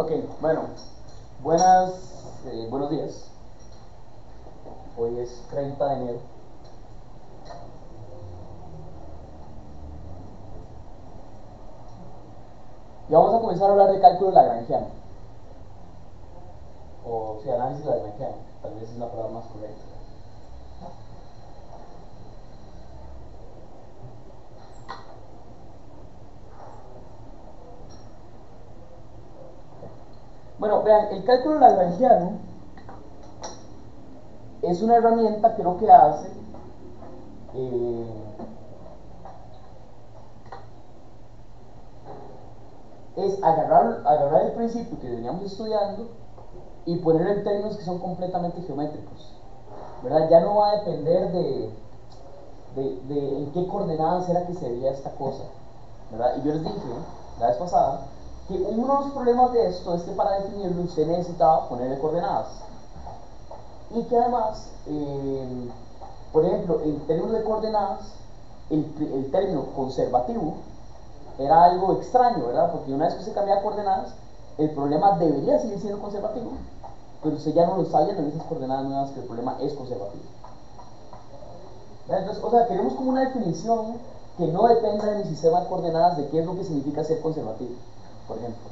Ok, bueno, buenos días. Hoy es 30 de enero. Y vamos a comenzar a hablar de cálculo lagrangiano. O sea, análisis lagrangiano. Tal vez es la palabra más correcta. Bueno, vean, el cálculo lagrangiano es una herramienta que lo que hace eh, es agarrar el principio que veníamos estudiando y ponerlo en términos que son completamente geométricos, ¿verdad? Ya no va a depender de en qué coordenadas era que se veía esta cosa, ¿verdad? Y yo les dije la vez pasada que uno de los problemas de esto es que para definirlo usted necesitaba ponerle coordenadas y que además, por ejemplo, en términos de coordenadas, el término conservativo era algo extraño, ¿verdad? Porque una vez que se cambia coordenadas, el problema debería seguir siendo conservativo, pero usted ya no lo está viendo en esas coordenadas nuevas que el problema es conservativo. Entonces, o sea, queremos como una definición que no dependa de mi sistema de coordenadas de qué es lo que significa ser conservativo, por ejemplo.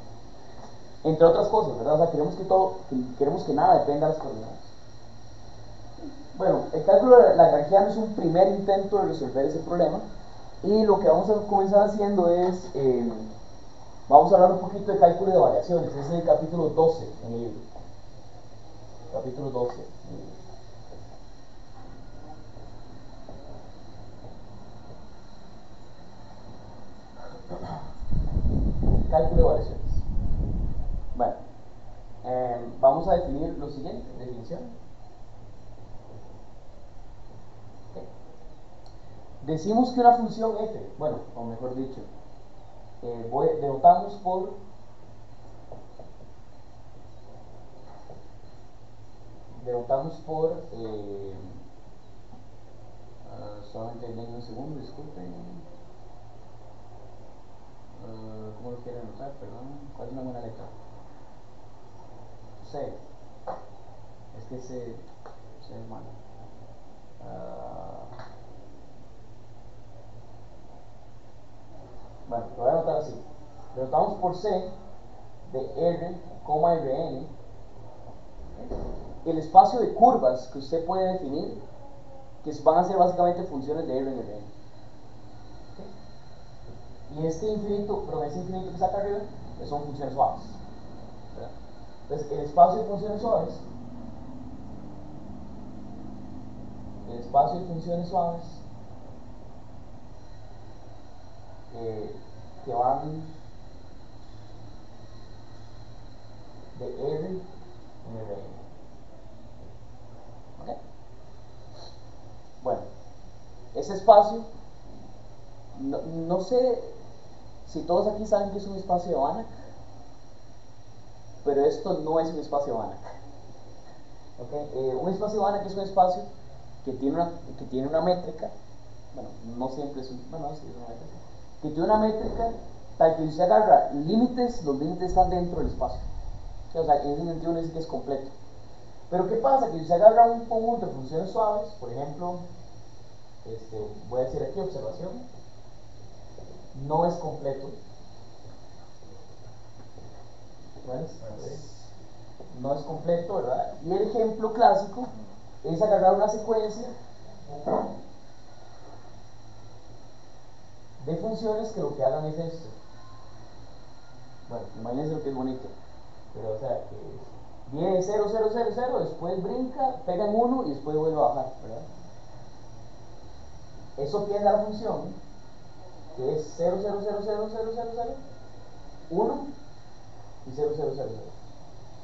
Entre otras cosas, ¿verdad? O sea, queremos que nada dependa de las coordenadas. Bueno, el cálculo lagrangiano es un primer intento de resolver ese problema y lo que vamos a comenzar haciendo es, vamos a hablar un poquito de cálculo de variaciones. Ese es el capítulo 12 en el libro. Capítulo 12. Cálculo de variaciones. Bueno, vamos a definir lo siguiente, definición. Okay. Decimos que una función f, bueno, o mejor dicho, denotamos por solamente denme un segundo, disculpen. ¿Cómo lo quieren anotar? Perdón, ¿cuál es una buena letra? C. Es que C es malo. Bueno, lo voy a anotar así. Denotamos por C de R, Rn, el espacio de curvas que usted puede definir, que van a ser básicamente funciones de R en Rn. Y este infinito, pero ese infinito que está acá arriba, son funciones suaves, ¿verdad? Entonces, el espacio de funciones suaves que van de R en Rn. ¿Okay? Bueno, ese espacio, no sé si todos aquí saben que es un espacio de Banach, pero esto no es un espacio de Banach. ¿Okay? Un espacio de Banach es un espacio que tiene una métrica, bueno, no siempre es bueno, sí es una métrica, que tiene una métrica tal que si usted agarra límites, los límites están dentro del espacio. O sea, en ese sentido uno dice que es completo. Pero ¿qué pasa? Que si usted agarra un conjunto de funciones suaves, por ejemplo, voy a decir aquí observación, no es completo. No es completo, ¿verdad? Y el ejemplo clásico es agarrar una secuencia de funciones que lo que hagan es esto. Bueno, imagínense lo que es bonito. Pero, o sea, que viene 0, 0, 0, 0, después brinca, pega en 1 y después vuelve a bajar, ¿verdad? Eso tiene la función que es 0, 0, 0, 0, 0, 0, 0, 1 y 0, 0, 0, 0.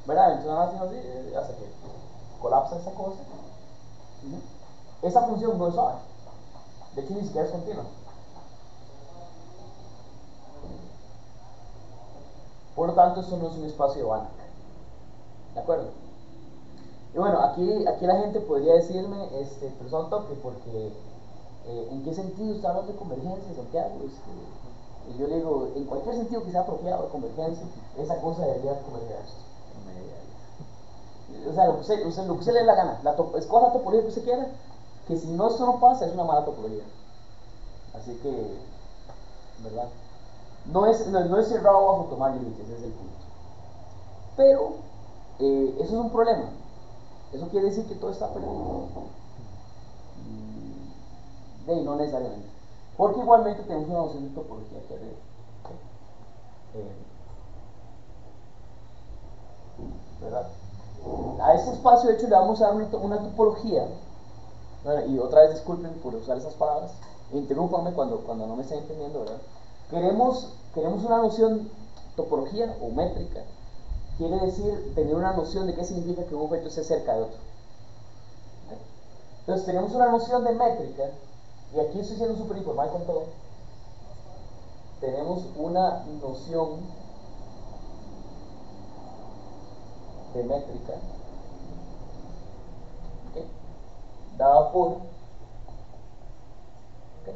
¿Verdad? Entonces nada más así, hasta que colapsa esa cosa. Esa función no es suave. De hecho, ni siquiera es continua. Por lo tanto, esto no es un espacio de Banach. ¿De acuerdo? Y bueno, aquí la gente podría decirme, pero son toque, porque ¿en qué sentido está hablando de convergencia, Santiago? Y yo le digo, en cualquier sentido que sea apropiado de convergencia, esa cosa debería converger a esto. O sea, lo que usted le dé la gana, escoja la topología que usted quiera, que si no esto no pasa, es una mala topología. Así que, ¿verdad? No es cerrado bajo tomar límites, ese es el punto. Pero, eso es un problema. Eso quiere decir que todo está perdido. No necesariamente. Porque igualmente tenemos una noción de topología que arriba. ¿Verdad? A este espacio, de hecho, le vamos a dar una topología. Bueno, y otra vez disculpen por usar esas palabras. Interrúpanme cuando no me estén entendiendo, ¿verdad? Queremos una noción topología o métrica. Quiere decir tener una noción de qué significa que un objeto esté cerca de otro. Entonces tenemos una noción de métrica, y aquí estoy siendo súper informal con todo. Tenemos una noción de métrica, ¿okay? Dada por, ¿okay?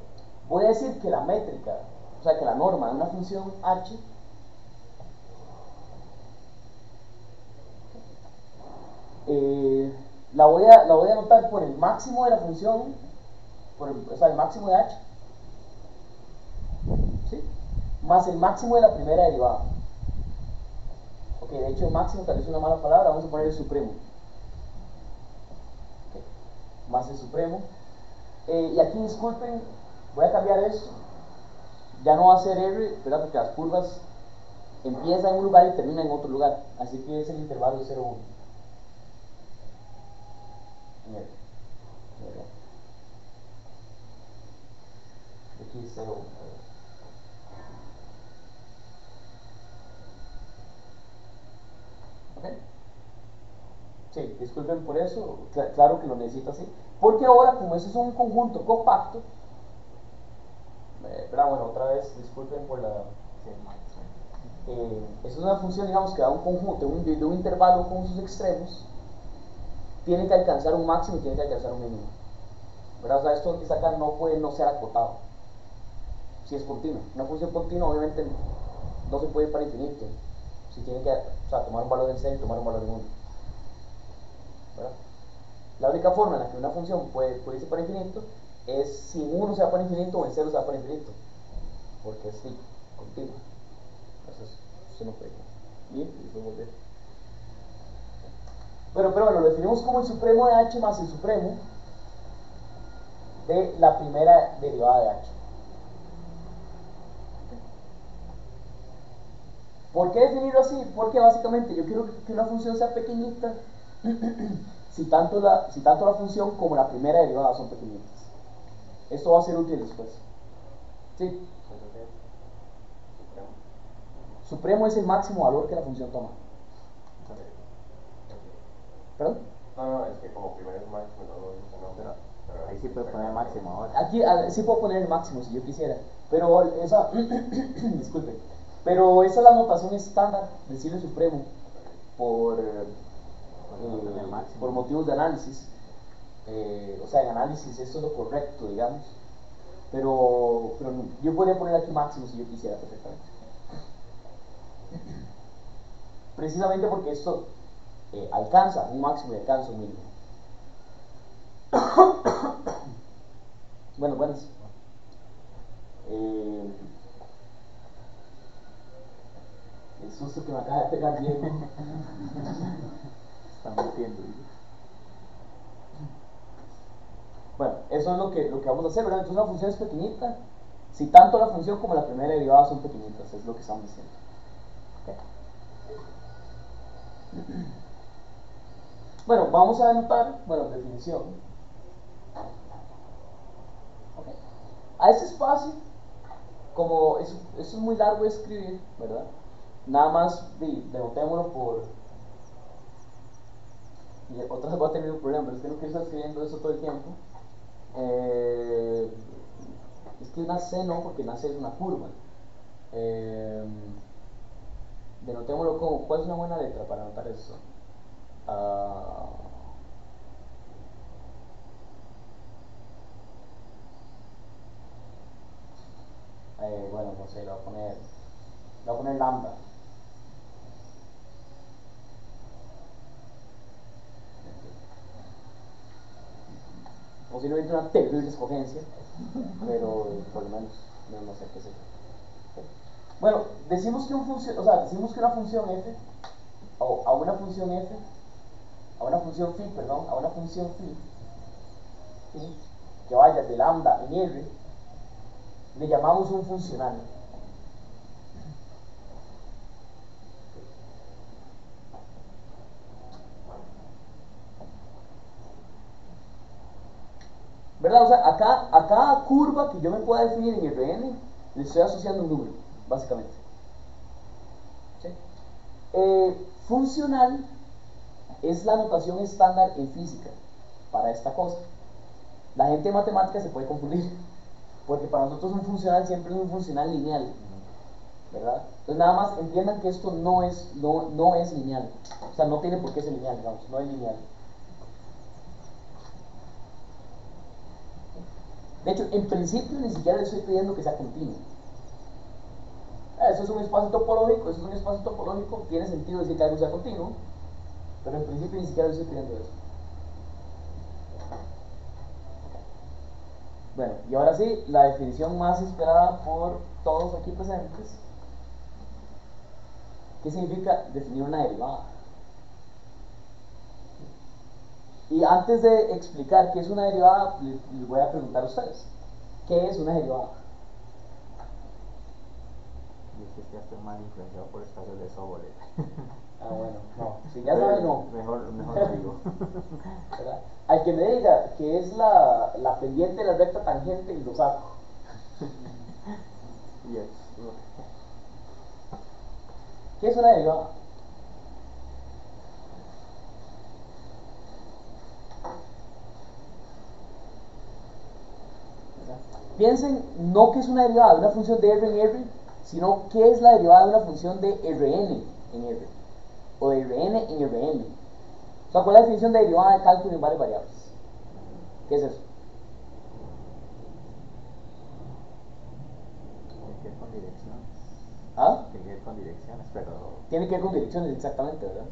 Voy a decir que la métrica, o sea que la norma de una función h, la voy a anotar por el máximo de la función, o sea, el máximo de h, ¿sí? Más el máximo de la primera derivada. Ok, de hecho el máximo tal vez es una mala palabra, vamos a poner el supremo. Okay. Más el supremo. Y aquí disculpen, voy a cambiar esto. Ya no va a ser R, ¿verdad? Porque las curvas empiezan en un lugar y terminan en otro lugar. Así que es el intervalo de 0, 1. Aquí es 0, 1. ¿Ok? Sí, disculpen por eso, claro que lo necesito así. Porque ahora, como eso es un conjunto compacto, pero bueno, otra vez, disculpen por la... es una función, digamos, que da un conjunto de un intervalo con sus extremos, tiene que alcanzar un máximo y tiene que alcanzar un mínimo. ¿Verdad? O sea, esto que está acá no puede no ser acotado. Si es continua. Una función continua, obviamente, no se puede ir para infinito. Si tiene que, o sea, tomar un valor en 0 y tomar un valor en 1. ¿Verdad? La única forma en la que una función puede irse para infinito es si en 1 se va para infinito o en 0 se va para infinito. Porque es continua. Entonces, usted no puede ir y después volver. Pero bueno, lo definimos como el supremo de h más el supremo de la primera derivada de h. ¿Por qué definirlo así? Porque básicamente yo quiero que una función sea pequeñita si tanto la función como la primera derivada son pequeñitas. Esto va a ser útil después. ¿Sí? Supremo es el máximo valor que la función toma. ¿Perdón? No, es que como primero es máximo, pero ahí sí puede poner máximo ahora. Aquí sí puedo poner el máximo si yo quisiera, pero esa, disculpe, pero esa es la notación estándar, decirle supremo, por motivos de análisis. O sea, en análisis esto es lo correcto, digamos, pero yo podría poner aquí máximo si yo quisiera perfectamente. Precisamente porque esto alcanza un máximo y alcanza un mínimo. Bueno, buenas. El susto que me acaba de pegar Diego. Están metiendo. Bueno, eso es lo que vamos a hacer, ¿verdad? Entonces una función es pequeñita. Si tanto la función como la primera derivada son pequeñitas, es lo que estamos diciendo. Okay. Bueno, vamos a anotar, definición. Okay. A este espacio, como eso es muy largo de escribir, ¿verdad? Nada más denotémoslo por... Y otra vez voy a tener un problema, pero es que no quiero estar escribiendo eso todo el tiempo. Es que una C no, porque una C es una curva. Denotémoslo como, ¿cuál es una buena letra para anotar eso? bueno, no sé, le voy a poner lambda. Posiblemente una terrible escogencia, pero por lo menos no sé qué sé. Bueno, decimos que decimos que una función f, o a una función f, a una función phi, perdón, a una función phi, ¿sí?, que vaya de lambda en R, le llamamos un funcional. ¿Verdad? O sea, a cada curva que yo me pueda definir en Rn, le estoy asociando un número, básicamente. ¿Sí? Funcional es la notación estándar en física para esta cosa. La gente de matemáticas se puede confundir, porque para nosotros un funcional siempre es un funcional lineal, ¿verdad? Entonces nada más entiendan que esto no es lineal, o sea, no tiene por qué ser lineal, digamos, no es lineal. De hecho, en principio ni siquiera le estoy pidiendo que sea continuo. Eso es un espacio topológico, tiene sentido decir que algo sea continuo, pero en principio ni siquiera le estoy pidiendo eso. Bueno, y ahora sí, la definición más esperada por todos aquí presentes. ¿Qué significa definir una derivada? Y antes de explicar qué es una derivada, les voy a preguntar a ustedes, ¿qué es una derivada? Dice que estoy mal influenciado por espacios de Sobolev. Ah, bueno, no, si ya saben, no. Mejor no digo. ¿Verdad? Al que me diga que es la pendiente de la recta tangente, lo saco. Yes. ¿Qué es una derivada? Piensen no que es una derivada de una función de R en R, sino que es la derivada de una función de Rn en R, o de Rn en Rn. O sea, ¿cuál es la definición de derivada de cálculo en varias variables? ¿Qué es eso? Tiene que ver con direcciones. ¿Ah? Tiene que ver con direcciones, pero... Tiene que ver con direcciones, exactamente, ¿verdad?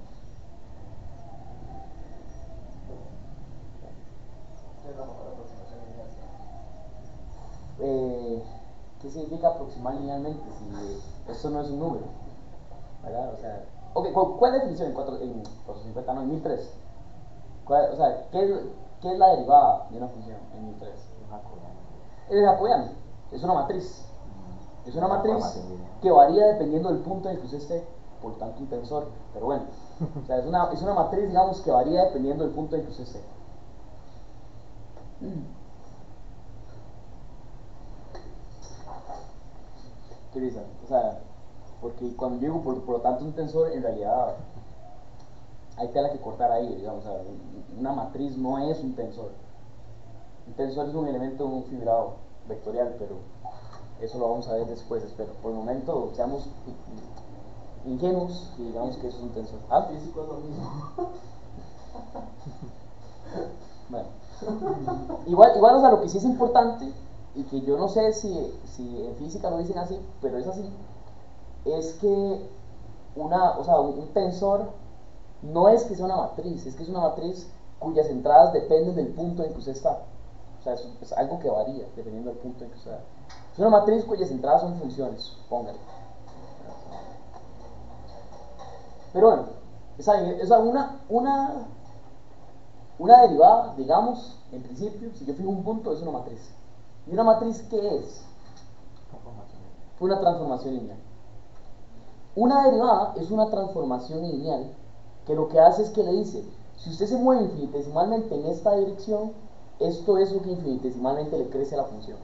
¿Qué es la mejor aproximación lineal? ¿Qué significa aproximar linealmente si eso no es un número? ¿Verdad? O sea, okay, ¿cuál es la definición en 450? No, en 1003. O sea, ¿qué es la derivada de una función en 1003? Es jacobiano. Es jacobiano, es una matriz. Es una matriz Información lineal. que varía dependiendo del punto en el que usted esté, por tanto un tensor, pero bueno, o sea, es una matriz, digamos, que varía dependiendo del punto en el que usted esté. Qué risa, o sea, porque cuando yo digo por lo tanto un tensor, en realidad hay tela que cortar ahí, digamos, o sea, una matriz no es un tensor. Un tensor es un elemento de un fibrado vectorial, pero eso lo vamos a ver después, espero. Por el momento, seamos ingenuos y digamos que eso es un tensor. ¿Ah? Físico es lo mismo. Bueno, igual, o sea, lo que sí es importante, y que yo no sé si en física lo dicen así, pero es así, es que un tensor no es que sea una matriz, es que es una matriz cuyas entradas dependen del punto en que usted está. O sea, es algo que varía dependiendo del punto en que usted está. Es una matriz cuyas entradas son funciones, póngale. Pero bueno, una derivada, digamos, en principio, si yo fijo un punto, es una matriz. ¿Y una matriz qué es? Conformación. Una transformación lineal. Una derivada es una transformación lineal que lo que hace es que le dice, si usted se mueve infinitesimalmente en esta dirección, esto es lo que infinitesimalmente le crece a la función.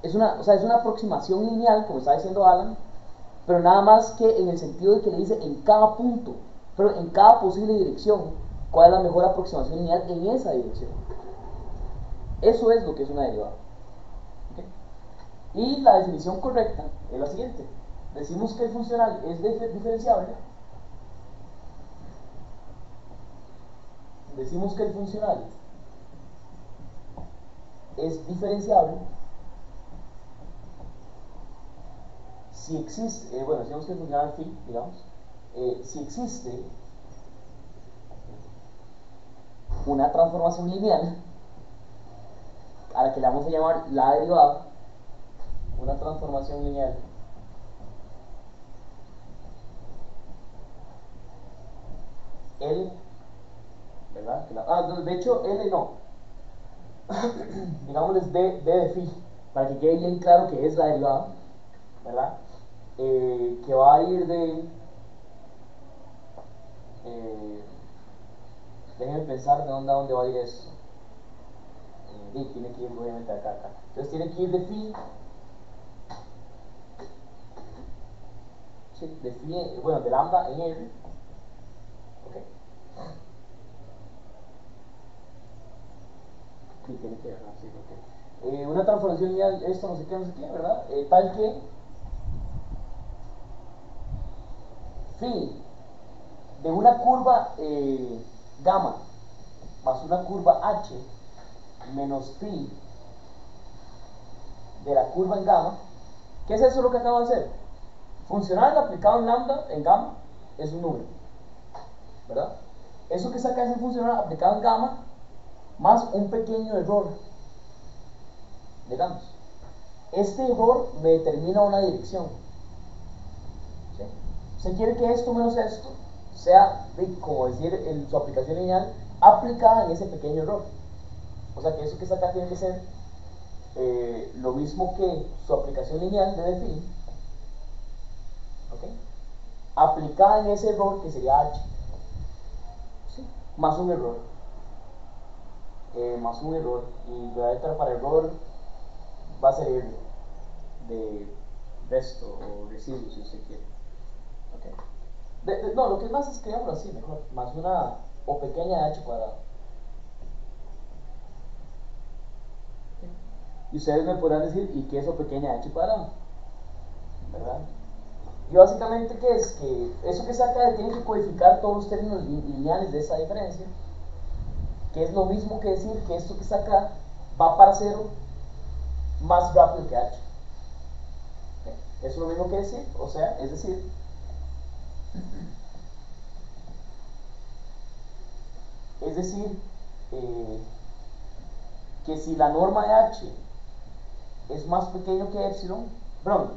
Es una aproximación lineal, como está diciendo Alan, pero nada más que en el sentido de que le dice en cada punto, pero en cada posible dirección, cuál es la mejor aproximación lineal en esa dirección. Eso es lo que es una derivada. ¿Okay? Y la definición correcta es la siguiente. Decimos que el funcional es diferenciable. Decimos que el funcional es diferenciable si existe, bueno, decimos que funciona phi, digamos, si existe una transformación lineal a la que le vamos a llamar la derivada, una transformación lineal L, ¿verdad? De hecho L no, digámosles D de phi, para que quede bien claro que es la derivada, ¿verdad? Que va a ir de, déjenme pensar de dónde a dónde va a ir eso. Tiene que ir obviamente acá, acá. Entonces tiene que ir de phi, sí, de phi, bueno, de lambda en R, ok. Sí, tiene que ir, sí, ok. Una transformación lineal, esto no sé qué, ¿verdad? Tal que phi de una curva gamma más una curva h menos phi de la curva en gamma. ¿Qué es eso lo que acabo de hacer? Funcional aplicado en lambda, en gamma, es un número, ¿verdad? Eso que saca es el funcional aplicado en gamma más un pequeño error, digamos. Este error me determina una dirección. ¿Sí? Se quiere que esto menos esto sea, como decir, en su aplicación lineal, aplicada en ese pequeño error. O sea que eso que saca tiene que ser lo mismo que su aplicación lineal de phi, ¿ok? Aplicada en ese error que sería h, ¿sí? Más un error, y la letra para error va a ser R de resto o residuo si usted quiere, ¿ok? No, lo que es más es escribámoslo así mejor, más una o pequeña h cuadrado. Y ustedes me podrán decir, ¿y qué es o pequeña h cuadrado? ¿Verdad? Y básicamente, ¿qué es? Que eso que saca tiene que codificar todos los términos lineales de esa diferencia, que es lo mismo que decir que esto que saca va para cero más rápido que h. ¿Okay? Eso es lo mismo que decir, o sea, es decir, eh, que si la norma de h es más pequeño que epsilon, perdón,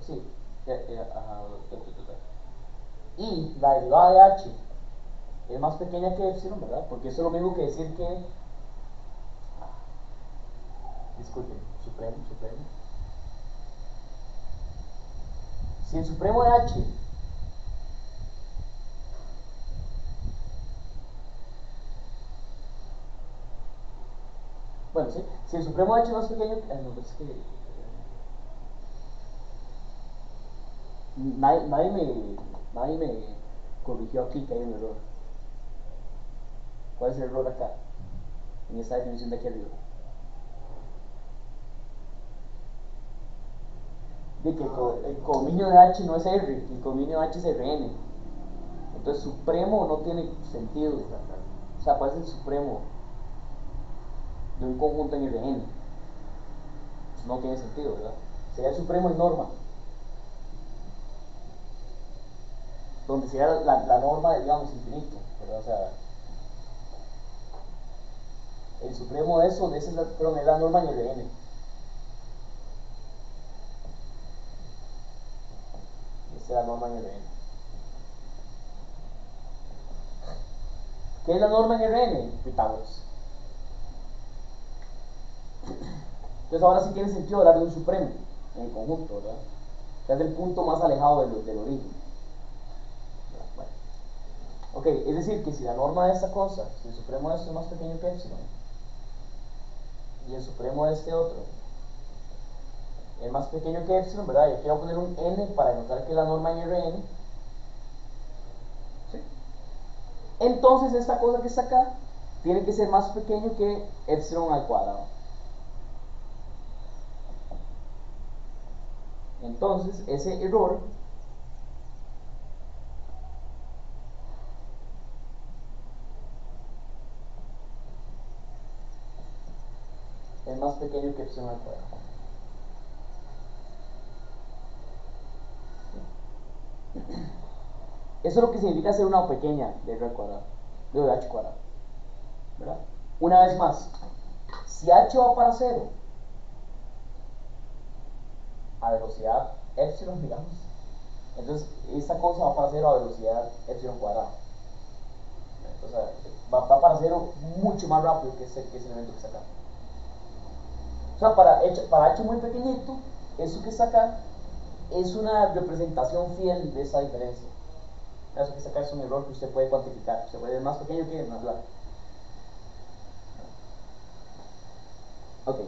sí, y la derivada de h es más pequeña que epsilon, ¿verdad? Porque eso es lo mismo que decir que, disculpen, supremo. Si el supremo de h bueno, sí, si el supremo de h es más pequeño, no, pues es que nadie me corrigió aquí que hay un error. ¿Cuál es el error acá? En esta definición de aquí arriba. De que el codominio de h no es R, el codominio de h es Rn. Entonces supremo no tiene sentido. O sea, ¿cuál es el supremo de un conjunto en Rn? Pues no tiene sentido, ¿verdad? Sería el supremo en norma, donde sería la norma de, digamos, infinito, ¿verdad? O sea, el supremo de eso, es la norma en Rn. Esa es la norma en Rn. ¿Qué es la norma en Rn? Pitágoras. Entonces ahora sí tiene sentido hablar de un supremo en el conjunto, ¿verdad? O sea, es el punto más alejado del origen. Bueno. Ok, es decir, que si la norma de esta cosa, si el supremo de esto es más pequeño que epsilon, y el supremo de este otro es más pequeño que epsilon, ¿verdad? Yo quiero poner un n para denotar que la norma en Rn, ¿sí? Entonces esta cosa que está acá tiene que ser más pequeño que epsilon al cuadrado. Entonces ese error es más pequeño que epsilon al cuadrado. Eso es lo que significa hacer una pequeña de r cuadrado, de h cuadrado, ¿verdad? Una vez más, si h va para 0, a velocidad epsilon, digamos, entonces esta cosa va para 0 a velocidad epsilon cuadrada. O sea, va para 0 mucho más rápido que ese elemento que está acá. O sea, para h muy pequeñito, eso que está acá es una representación fiel de esa diferencia. Eso que está acá es un error que usted puede cuantificar. Usted puede ver más pequeño que más largo. Ok.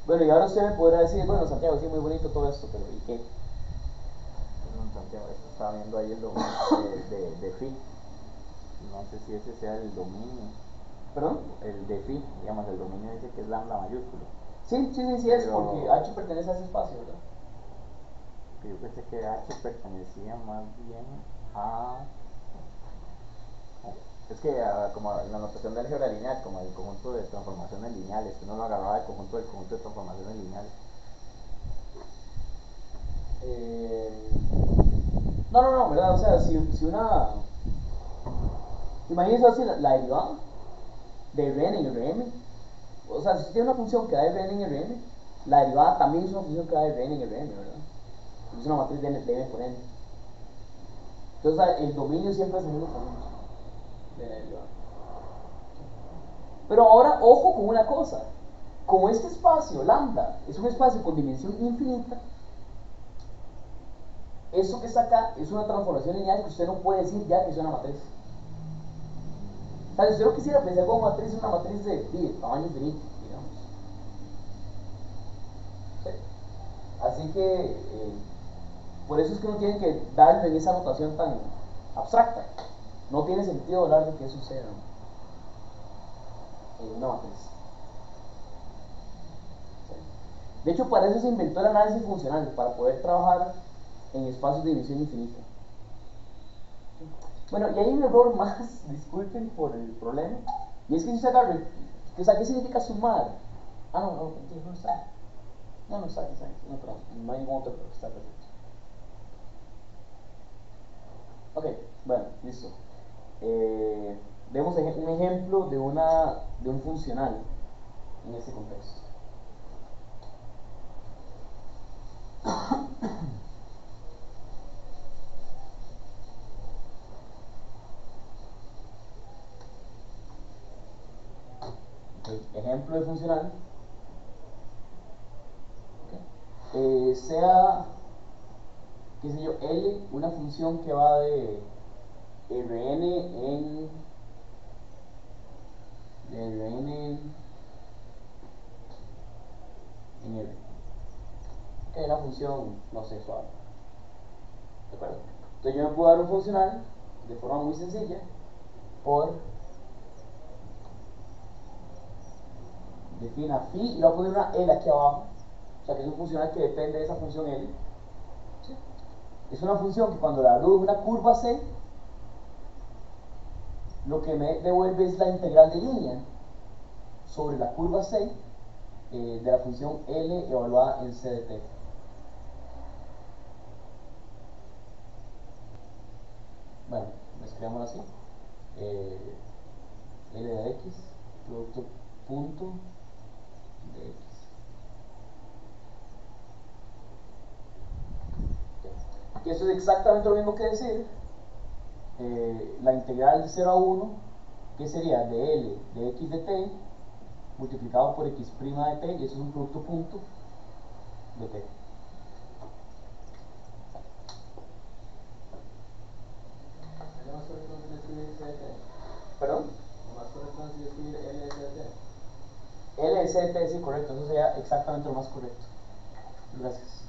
Bueno, y ahora usted me podrá decir, bueno, Santiago, sí, muy bonito todo esto, pero ¿y qué? Perdón, Santiago, esto estaba viendo ahí el dominio de phi. No sé si ese sea el dominio. ¿Perdón? El de phi, digamos, el dominio dice que es lambda mayúsculo. Sí, es porque h pertenece a ese espacio, ¿verdad? Yo pensé que h pertenecía más bien a... Es que como la notación de álgebra lineal, como el conjunto de transformaciones lineales, uno lo agarraba del conjunto de transformaciones lineales. No, ¿verdad? O sea, si una... Imagínense así la derivada de Rn en Rm. O sea, si usted tiene una función que da Rn en Rm, la derivada también es una función que da Rn en Rm, ¿verdad? Es una matriz de m por n. Entonces, el dominio siempre es el mismo conjunto de la derivada. Pero ahora, ojo con una cosa. Como este espacio, lambda, es un espacio con dimensión infinita, eso que está acá es una transformación lineal que usted no puede decir ya que es una matriz. O sea, si usted lo quisiera pensar como matriz, es una matriz de tamaño infinito, digamos. ¿Sí? Así que, por eso es que uno tiene que darle en esa notación tan abstracta. No tiene sentido hablar de que eso sea una matriz. ¿Sí? De hecho, para eso se inventó el análisis funcional, para poder trabajar en espacios de dimensión infinita. Bueno, y hay un error más, disculpen por el problema, y es que si se agarra, o sea, ¿qué significa sumar? No está. No está, no, perdón, no hay ningún otro, pero está perfecto. Ok, bueno, listo. Vemos un ejemplo de un funcional en este contexto. Okay, ejemplo de funcional. Okay. Sea, qué sé yo, L, una función que va de Rn en R. Que es una función, no sé, suave. ¿De acuerdo? Entonces yo me puedo dar un funcional de forma muy sencilla por defina phi y le voy a poner una L aquí abajo. O sea que es un funcional que depende de esa función L. ¿Sí? Es una función que cuando la hago de una curva C, lo que me devuelve es la integral de línea sobre la curva C de la función L evaluada en C de t. Bueno, escribámoslo así. L de x, producto punto de x. Que eso es exactamente lo mismo que decir la integral de 0 a 1, que sería de L de x de t multiplicado por x' de t, y eso es un producto punto de t. ¿Perdón? L de c de t, sí, correcto, eso sería exactamente lo más correcto. Gracias.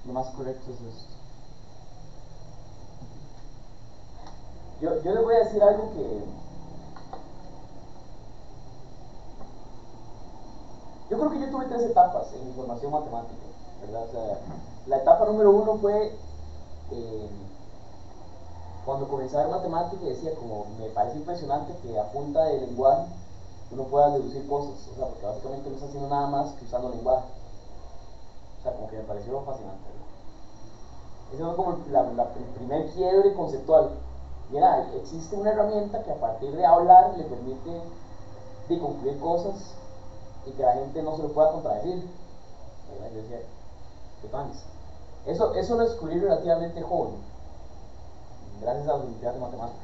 Lo más correcto es esto. Yo les voy a decir algo que... Yo creo que yo tuve 3 etapas en mi formación matemática, ¿verdad? O sea, la etapa número 1 fue cuando comencé a ver matemática y decía, como me parece impresionante que a punta de lenguaje uno pueda deducir cosas, o sea, porque básicamente no está haciendo nada más que usando lenguaje. O sea, como que me pareció fascinante, ¿verdad? Ese fue como el primer quiebre conceptual. Y era, existe una herramienta que a partir de hablar le permite de concluir cosas y que la gente no se lo pueda contradecir. Yo decía, ¿qué panes? Eso lo descubrí relativamente joven, gracias a las Olimpiadas de Matemática.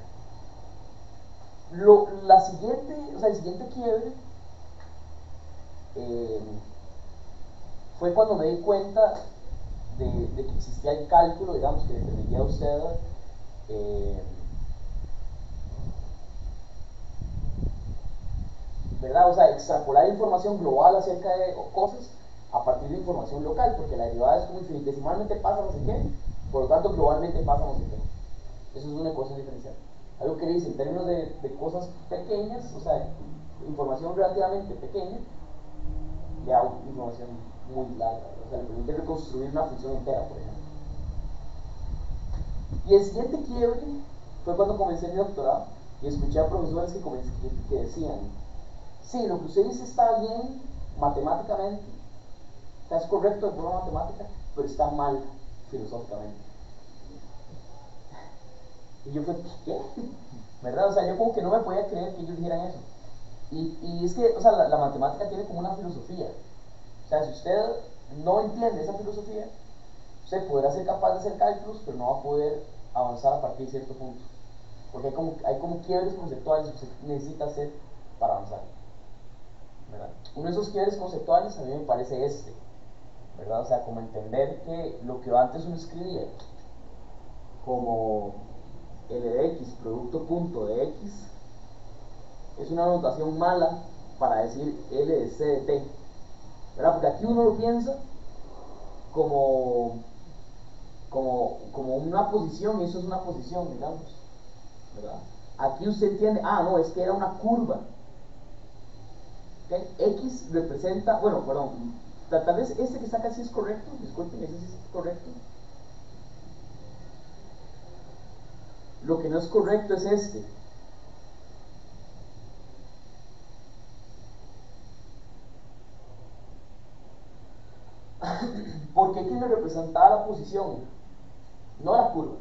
El siguiente quiebre fue cuando me di cuenta de que existía el cálculo, digamos, que le permitía a usted ¿verdad? O sea, extrapolar información global acerca de cosas a partir de información local, porque la derivada es como infinitesimalmente pasa no sé qué, por lo tanto globalmente pasa no sé qué. Eso es una ecuación diferencial. Algo que le dice en términos de cosas pequeñas, o sea, información relativamente pequeña, le da información muy larga, o sea, le permite reconstruir una función entera, por ejemplo. Y el siguiente quiebre fue cuando comencé mi doctorado y escuché a profesores que decían, sí, lo que usted dice está bien matemáticamente, es correcto de forma matemática, pero está mal filosóficamente. Y yo fue, ¿qué? ¿Verdad? O sea, yo como que no me podía creer que ellos dijeran eso. Y es que, o sea, la matemática tiene como una filosofía. O sea, si usted no entiende esa filosofía, usted podrá ser capaz de hacer cálculos, pero no va a poder avanzar a partir de cierto punto. Porque hay como quiebres conceptuales que usted necesita hacer para avanzar. ¿Verdad? Uno de esos quiebres conceptuales a mí me parece ¿verdad? O sea, como entender que lo que antes uno escribía como L de X, producto punto de X, es una notación mala para decir L de C de T, ¿verdad? Porque aquí uno lo piensa como una posición, y eso es una posición, digamos, ¿verdad? Aquí usted entiende, no, es que era una curva. ¿Okay? X representa, bueno, perdón, tal vez este que está acá sí es correcto, disculpen, ese sí es correcto. Lo que no es correcto es este. Porque X me representaba la posición, no la curva.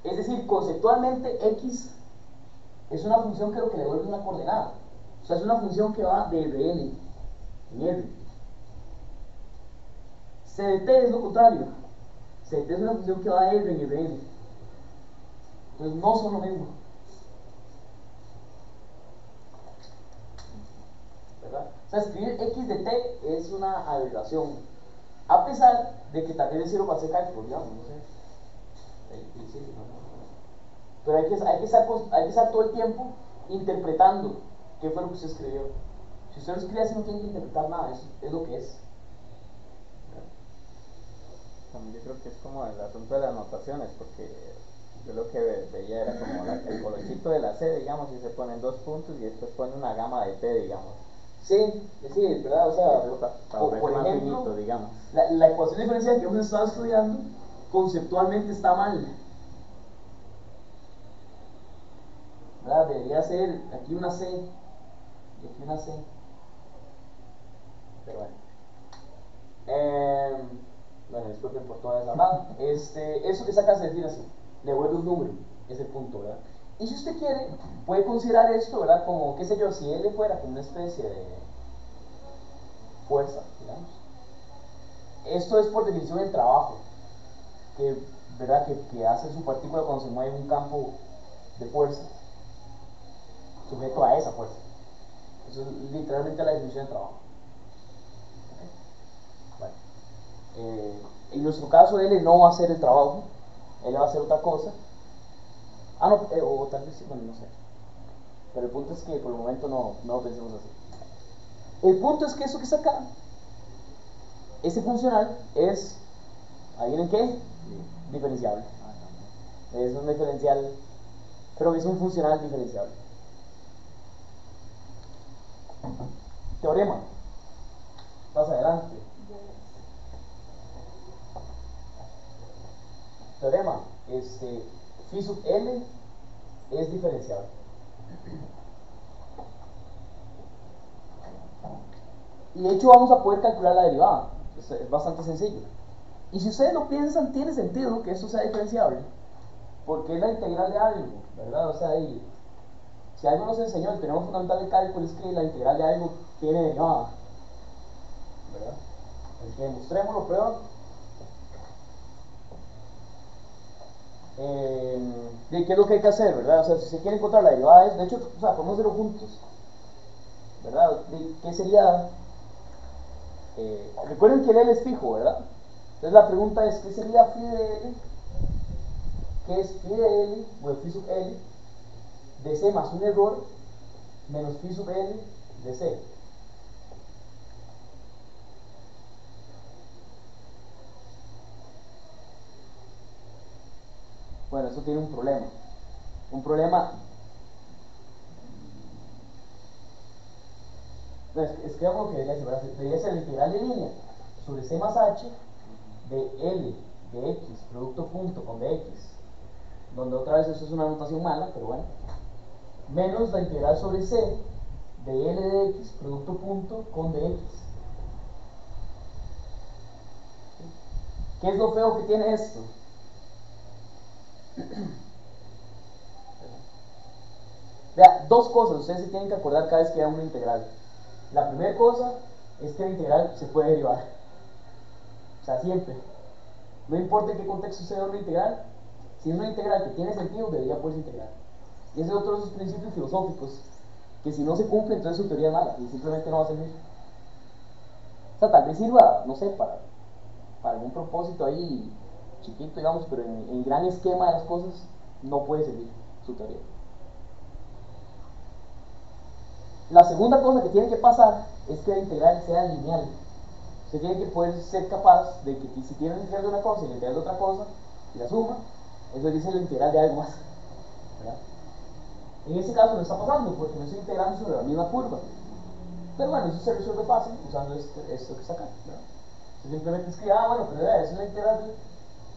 Es decir, conceptualmente X es una función que lo que le devuelve una coordenada. O sea, es una función que va de Rn en R. C de T es lo contrario. C de T es una función que va de R en Rn. Entonces no son lo mismo. ¿Verdad? O sea, escribir X de T es una aberración. A pesar de que también es 0 para hacer cálculo, digamos, no sé. Pero hay que estar todo el tiempo interpretando qué fue lo que usted escribió. Si usted lo escribe así no tiene que interpretar nada, es lo que es. También yo creo que es como el asunto de las notaciones, porque yo lo que veía era como el colochito de la C, digamos, y se ponen 2 puntos y después pone una gama de T, digamos. Sí, es verdad, o sea, por ejemplo, finito, digamos. La ecuación diferencial que hemos estado estudiando conceptualmente está mal. ¿Verdad? Debería ser aquí una C y aquí una C. Pero bueno. Bueno, disculpen por toda esa hablada. Eso que sacas de decir así, le vuelve un número, es el punto, ¿verdad? Y si usted quiere, puede considerar esto, ¿verdad? Como, qué sé yo, si L fuera como una especie de fuerza, digamos. Esto es por definición el trabajo ¿verdad? Que hace su partícula cuando se mueve en un campo de fuerza, sujeto a esa fuerza. Eso es literalmente la definición de trabajo. Bueno, en nuestro caso, L no va a hacer el trabajo, L va a hacer otra cosa. No, o tal vez sí, bueno, no sé. Pero el punto es que por el momento no lo pensemos así. El punto es que eso que está acá, ese funcional es, ¿adivinen qué? Diferenciable. Es un diferencial, pero es un funcional diferenciable. Teorema. Pasa adelante. Teorema. Phi sub L es diferenciable. Y de hecho vamos a poder calcular la derivada. Es bastante sencillo. Y si ustedes lo piensan, tiene sentido que esto sea diferenciable, porque es la integral de algo, ¿verdad? O sea, si algo nos enseñó el teorema fundamental de cálculo es que la integral de algo tiene derivada, ¿verdad? Así que demostrémoslo, prueba. ¿Qué es lo que hay que hacer, verdad? O sea, si se quiere encontrar la derivada de hecho, o sea, podemos hacerlo juntos, ¿verdad? ¿Qué sería? Recuerden que el L es fijo, ¿verdad? Entonces la pregunta es, ¿qué sería phi de L? ¿Qué es phi de L, o phi sub L, de C más un error, menos phi sub L de C? Bueno, eso tiene un problema. Un problema... Escribamos lo que debería ser, ¿verdad? Debería ser la integral de línea sobre C más H de L de X, producto punto con dx, donde otra vez eso es una notación mala, pero bueno, menos la integral sobre C de L de X, producto punto con dx. ¿Qué es lo feo que tiene esto? Vea, dos cosas ustedes se tienen que acordar cada vez que hay una integral. La primera cosa es que la integral se puede derivar. O sea, siempre. No importa en qué contexto sea una integral, si es una integral que tiene sentido, debería poderse integrar. Y ese es otro de esos principios filosóficos, que si no se cumple, entonces su teoría es mala y simplemente no va a servir. O sea, tal vez sirva, no sé, para algún propósito ahí chiquito, digamos, pero en el gran esquema de las cosas no puede servir su teoría. La segunda cosa que tiene que pasar es que la integral sea lineal. Usted tiene que poder ser capaz de que si tiene la integral de una cosa y la integral de otra cosa, y la suma, eso dice la integral de algo más, ¿verdad? En este caso no está pasando porque no estoy integrando sobre la misma curva. Pero bueno, eso se resuelve fácil usando esto que está acá, ¿verdad? Simplemente escribe, bueno, pero vea, es la integral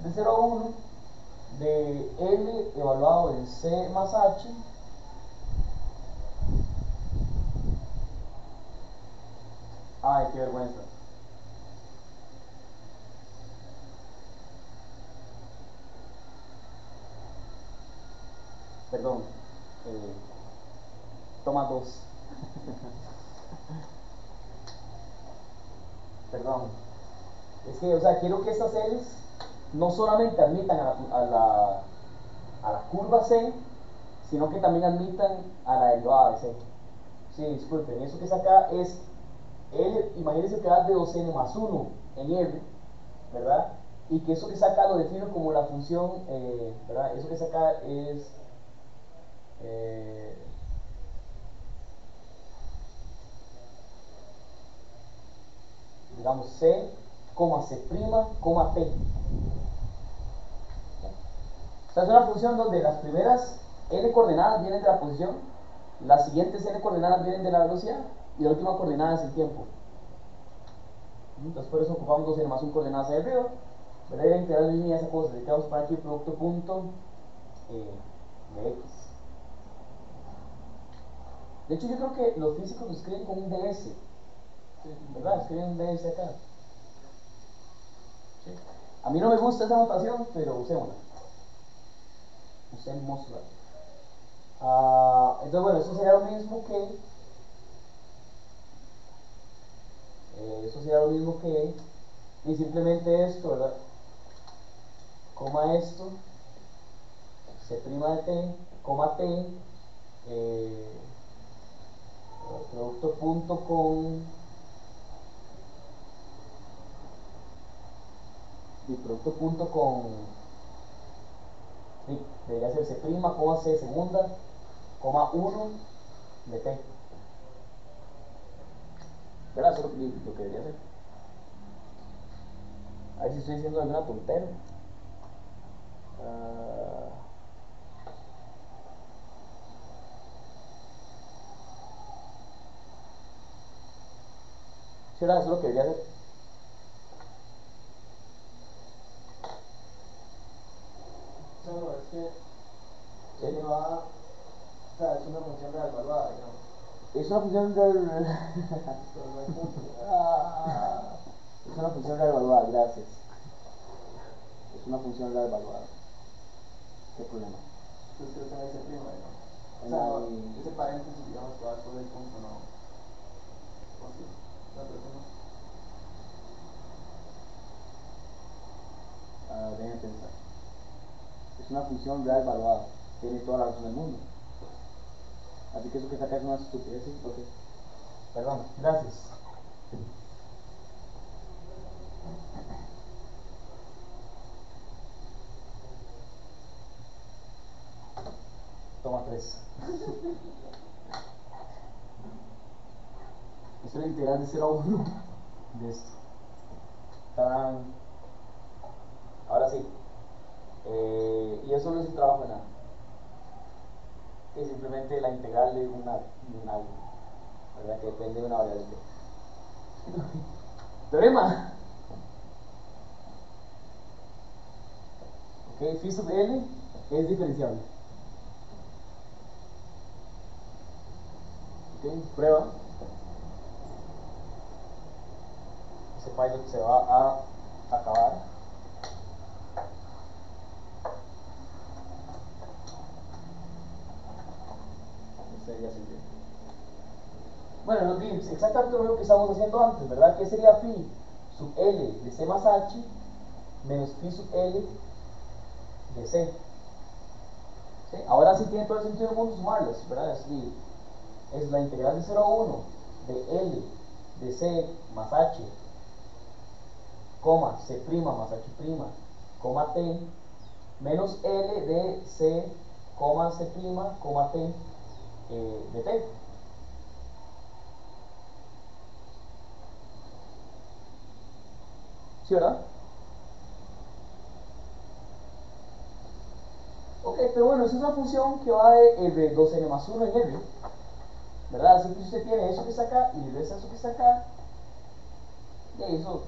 de 0 a 1 de L evaluado en C más H ay, qué vergüenza. Perdón. Eh, toma dos. Perdón. Es que, o sea, quiero que estas L's no solamente admitan a la curva C, sino que también admitan a la derivada de C. Sí, disculpen, eso que está acá es L, imagínense que da de 2n más 1 en R, ¿verdad? Y que eso que está acá lo defino como la función, ¿verdad? Eso que está acá es, eh, digamos, C, C', T. O sea, es una función donde las primeras n coordenadas vienen de la posición, las siguientes n coordenadas vienen de la velocidad y la última coordenada es el tiempo. Entonces por eso ocupamos 2n más 1 coordenadas ahí arriba, ¿verdad? Y la integral de línea esa cosa, le quedamos para aquí producto punto de x. De hecho yo creo que los físicos lo escriben con un ds, ¿verdad? Escriben un ds acá. ¿Sí? A mí no me gusta esa notación, pero usémosla. Usémosla. Entonces bueno, eso sería lo mismo que y simplemente esto, ¿verdad? Coma esto, C' de t, coma t, producto punto con y producto punto con sí, debería ser C', coma C segunda, coma 1 de t. ¿Verdad? Eso es lo que debería ser. A ver si estoy diciendo alguna tontera. Sí, ¿verdad? Eso es lo que debería ser. No, es que Sí. o sea, es una función real evaluada, digamos. Es una función real. Pero no hay punto. Es una función real evaluada, gracias. Es una función real evaluada. ¿Qué problema? Entonces creo que no dice prima, digamos. O En sea, la- ese paréntesis, digamos, que va después del punto, no. ¿O sí? No, creo que no. Déjenme pensar. Es una función real evaluada. Tiene toda la razón del mundo. Así que eso que saca es una estupidez, ¿sí? Ok. Perdón, gracias. Toma 3. Es una integral de 0 a 1 de esto. ¡Tarán! Ahora sí. Y eso no es un trabajo de nada. Es simplemente la integral de un algo, ¿verdad? Que depende de una variable. Teorema. Ok, phi sub n es diferenciable. Ok, prueba. Ese pilot se va a acabar. Este ya se entiende. Bueno, no, exactamente lo mismo que estábamos haciendo antes, ¿verdad? ¿Qué sería phi sub L de C más H menos phi sub L de C? ¿Sí? Ahora sí tiene todo el sentido del mundo sumarlas, ¿verdad? Es la integral de 0 a 1 de L de C más H, coma, C' más H', coma T, menos L de C, coma, C', coma T de T. ¿Sí, verdad? Ok, pero bueno, esa es una función que va de R2n más 1 en R, ¿verdad? Así que si usted tiene eso que está acá y le resta eso que está acá, y eso,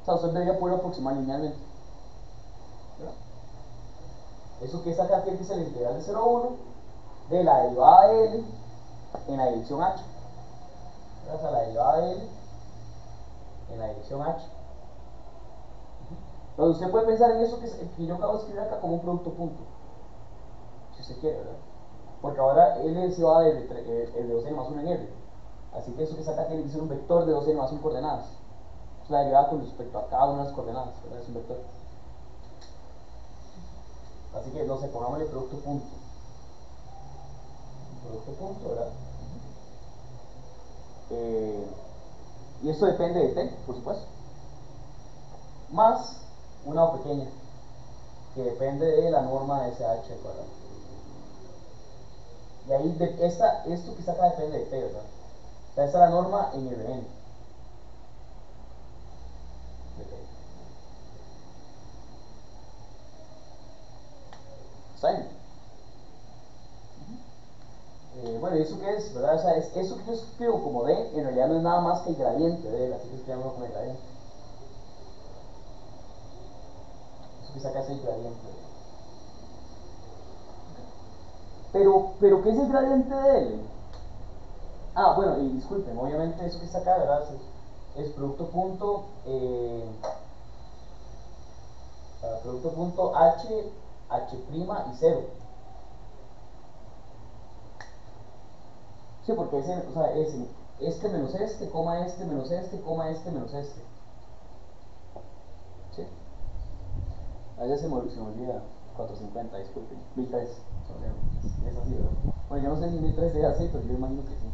o sea, usted debería poder aproximar linealmente, ¿verdad? Eso que está acá tiene que ser la integral de 0 a 1 de la derivada de L en la dirección H. O sea, la derivada de L en la dirección H. Entonces usted puede pensar en eso que yo acabo de escribir acá como un producto punto, si usted quiere, ¿verdad? Porque ahora L se va de 2n más 1 en R. Así que eso que está acá tiene que ser un vector de 2n más 1 coordenadas. Es la derivada con respecto a cada una de las coordenadas, ¿verdad? Es un vector. Así que, no sé, pongámosle producto punto. Producto punto, ¿verdad? Y esto depende de t, por supuesto. Más una o pequeña, que depende de la norma de SH al cuadrado. Y ahí, esto que está acá depende de t, ¿verdad? O sea, esta es la norma en Rn. ¿Está bien? Bueno, ¿y eso qué es? ¿Verdad? O sea, eso que yo escribo como D, en realidad no es nada más que el gradiente de él, así que escribamos como el gradiente. Eso que saca es el gradiente. Pero ¿qué es el gradiente de L? Ah, bueno, y disculpen, obviamente eso que está acá, ¿verdad? Es producto punto H, H' y 0. Sí, porque ese, o sea, es este menos este, coma este menos este, coma este menos este. ¿Sí? A veces se me olvida 450, disculpen. 1003, es así, ¿verdad? Bueno, yo no sé si 1003 es así, pero yo imagino que sí.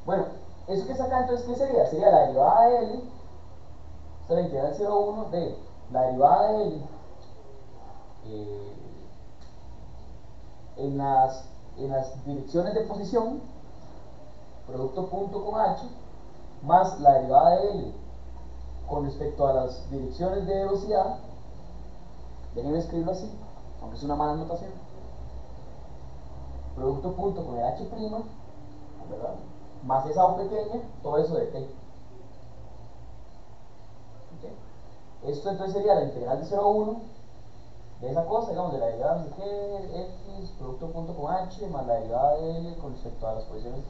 Bueno, eso que está acá, entonces, ¿qué sería? Sería la derivada de L, esta es la integral 0 a 1 de la derivada de L eh, en las direcciones de posición, producto punto con H, más la derivada de L con respecto a las direcciones de velocidad. Déjenme escribirlo así, aunque es una mala notación. Producto punto con el H', ¿verdad? Más esa O pequeña, todo eso de T. ¿Okay? Esto entonces sería la integral de 0 a 1 de esa cosa, digamos, de la derivada de G, X, producto punto con H, más la derivada de L con respecto a las posiciones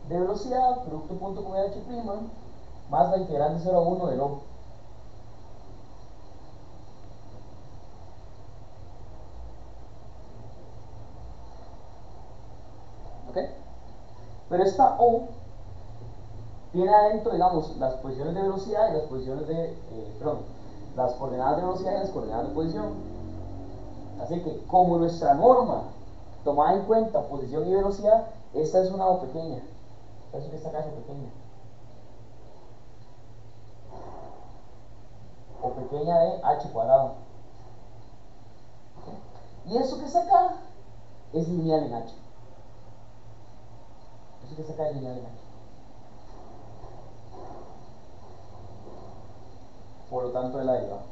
de velocidad, producto punto con H', más la integral de 0 a 1 de log. ¿Ok? Pero esta O tiene adentro, digamos, las posiciones de velocidad y las posiciones de, perdón, las coordenadas de velocidad y las coordenadas de posición. Así que, como nuestra norma tomada en cuenta posición y velocidad, esta es una O pequeña. Eso que esta acá es O pequeña. O pequeña de h cuadrado. Y eso que está acá es lineal en h. Eso que está acá es lineal en h. Por lo tanto, es la derivada.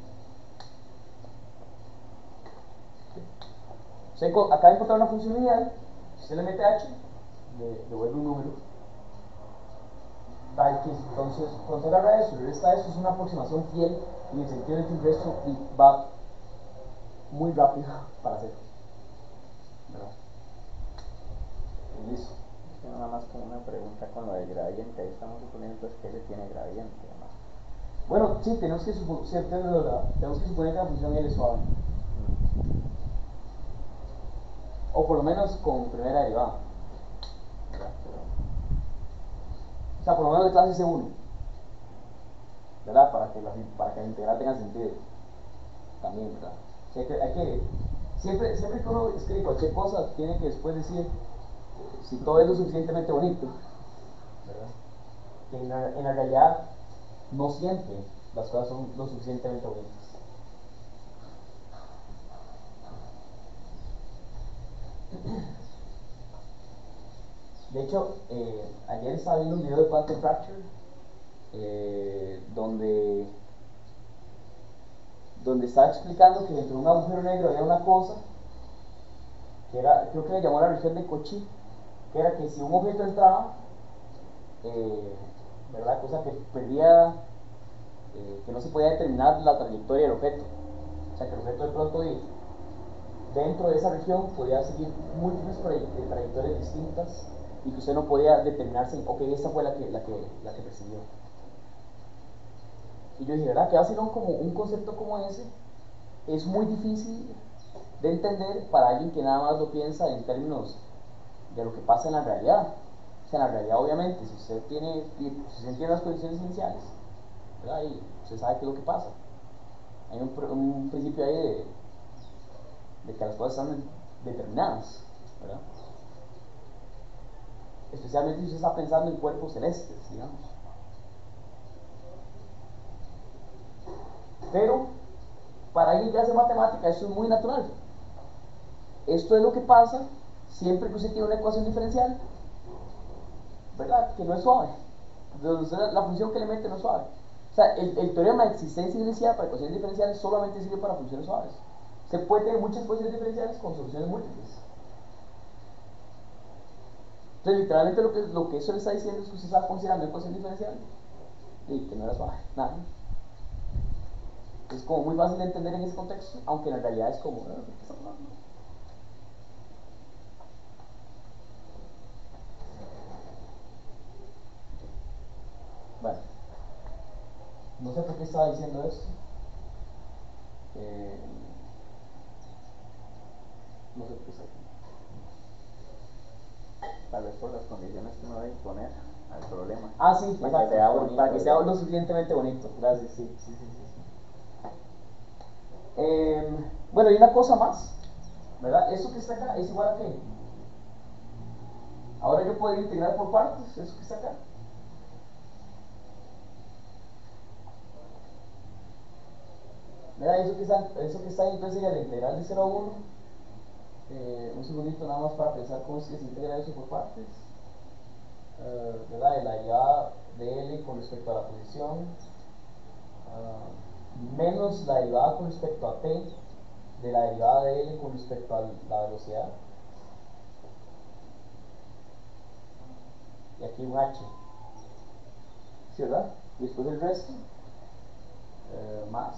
Acaba de encontrar una función lineal. Si usted le mete h, le devuelve un número. Tal que entonces, cuando se agarra eso y resta eso, es una aproximación fiel en el sentido de que el resto va muy rápido para hacerlo. ¿Verdad? Y listo. Nada más como una pregunta con lo del gradiente. Ahí estamos suponiendo pues, que L tiene gradiente, ¿no? Bueno, sí, tenemos que suponer que la función L es suave. O por lo menos con primera derivada. ¿Verdad? O sea, por lo menos de clase C1. ¿Verdad? Para que la integral tenga sentido. También, ¿verdad? O sea, siempre que uno escribe cualquier cosa, tiene que después decir si todo es lo suficientemente bonito. ¿Verdad? Que en la realidad no siempre las cosas son lo suficientemente bonitas. De hecho, ayer estaba viendo un video de Quantum Fracture donde estaba explicando que dentro de un agujero negro había una cosa que era, creo que le llamó la región de Cauchy, que era que si un objeto entraba, ¿verdad? Cosa que perdía, que no se podía determinar la trayectoria del objeto. O sea, que el objeto de pronto dentro de esa región podía seguir múltiples trayectorias distintas y que usted no podía determinarse, ok, esta fue la que persiguió. Y yo dije, ¿verdad? Que vacilón, como un concepto como ese es muy difícil de entender para alguien que nada más lo piensa en términos de lo que pasa en la realidad. O sea, en la realidad, obviamente, si usted entiende las condiciones iniciales, ¿verdad? Y usted sabe qué es lo que pasa. Hay un principio ahí de que las cosas están determinadas, ¿verdad? Especialmente si usted está pensando en cuerpos celestes, digamos. Pero para alguien que hace matemática eso es muy natural. Esto es lo que pasa siempre que usted tiene una ecuación diferencial, ¿verdad? Que no es suave. Entonces, la función que le mete no es suave. O sea, el teorema de existencia inicial para ecuaciones diferenciales solamente sirve para funciones suaves. Se puede tener muchas ecuaciones diferenciales con soluciones múltiples. Entonces, literalmente lo que eso le está diciendo es que usted estaba considerando ecuación diferencial y que no era suave, nada. Es como muy fácil de entender en ese contexto, aunque en la realidad es como, ¿qué está pasando? Bueno, no sé por qué estaba diciendo esto. No sé por qué estaba diciendo. Tal vez por las condiciones que uno debe imponer al problema. Ah, sí, para exacto, que sea bonito, para que sea lo suficientemente bonito. Gracias, sí. Bueno, y una cosa más, ¿verdad? Eso que está acá es igual a qué. Ahora yo podría integrar por partes, eso que está acá. ¿Verdad? Eso que está ahí entonces sería la integral de 0 a 1. Un segundito nada más para pensar cómo es que se integra eso por partes. ¿Verdad? De la derivada de L con respecto a la posición, menos la derivada con respecto a t de la derivada de L con respecto a la velocidad. Y aquí un h. ¿Sí, verdad? Y después el resto, más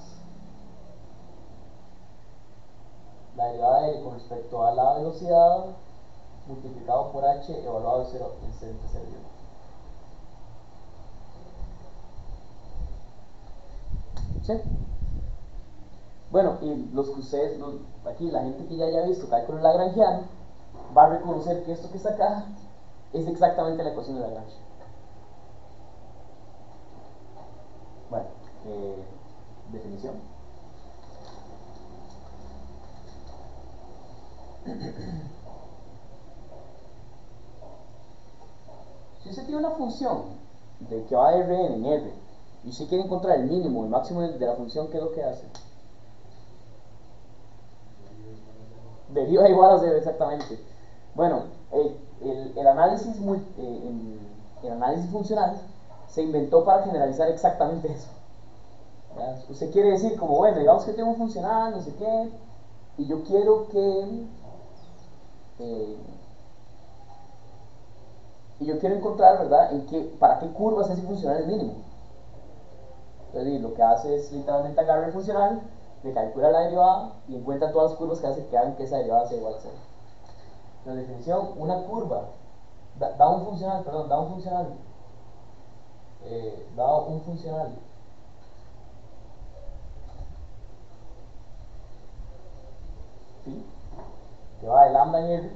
la derivada de L con respecto a la velocidad multiplicado por h evaluado en 0, en 0. ¿Sí? Bueno, y los que ustedes, aquí la gente que ya haya visto cálculo lagrangiano, va a reconocer que esto que está acá es exactamente la ecuación de Lagrange. Bueno, definición. Si usted tiene una función de que va de Rn en R y usted quiere encontrar el mínimo, el máximo de la función, ¿qué es lo que hace? Deriva igual a cero, exactamente. Bueno, el análisis el análisis funcional se inventó para generalizar exactamente eso. ¿Ya? Usted quiere decir como, bueno, digamos que tengo un funcional, no sé qué, y yo quiero que eh, y yo quiero encontrar, ¿verdad?, para qué curvas ese funcional es mínimo. Entonces, lo que hace es literalmente agarrar el funcional, le calcula la derivada y encuentra todas las curvas que hagan que esa derivada sea igual a cero. La definición, una curva da un funcional, perdón, da un funcional, ¿sí?, que va de lambda en R,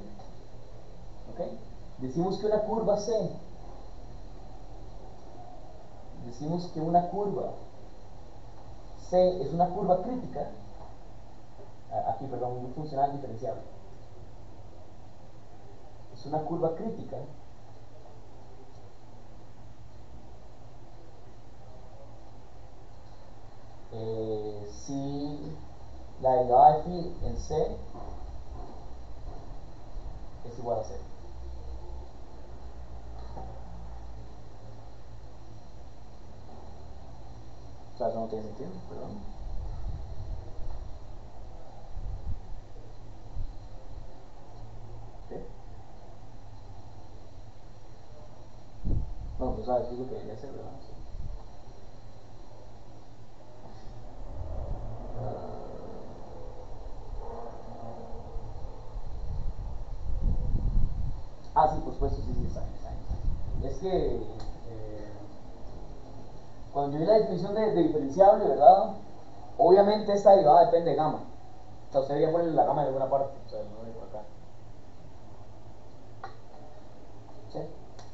¿ok? Decimos que una curva C, decimos que una curva C es una curva crítica, aquí, perdón, un funcional diferenciable, es una curva crítica si la derivada de phi en C es igual a cero. O sea, eso no tiene sentido, perdón. ¿Sí? No, pues eso es lo que debería ser, ¿verdad? Sí. Sí, por supuesto, sí, sí, está bien. Es que cuando yo vi la definición de diferenciable, ¿verdad? Obviamente esta derivada depende de gamma. O sea, usted debería ponerle la gamma en alguna parte. O sea, no es por acá. ¿Sí?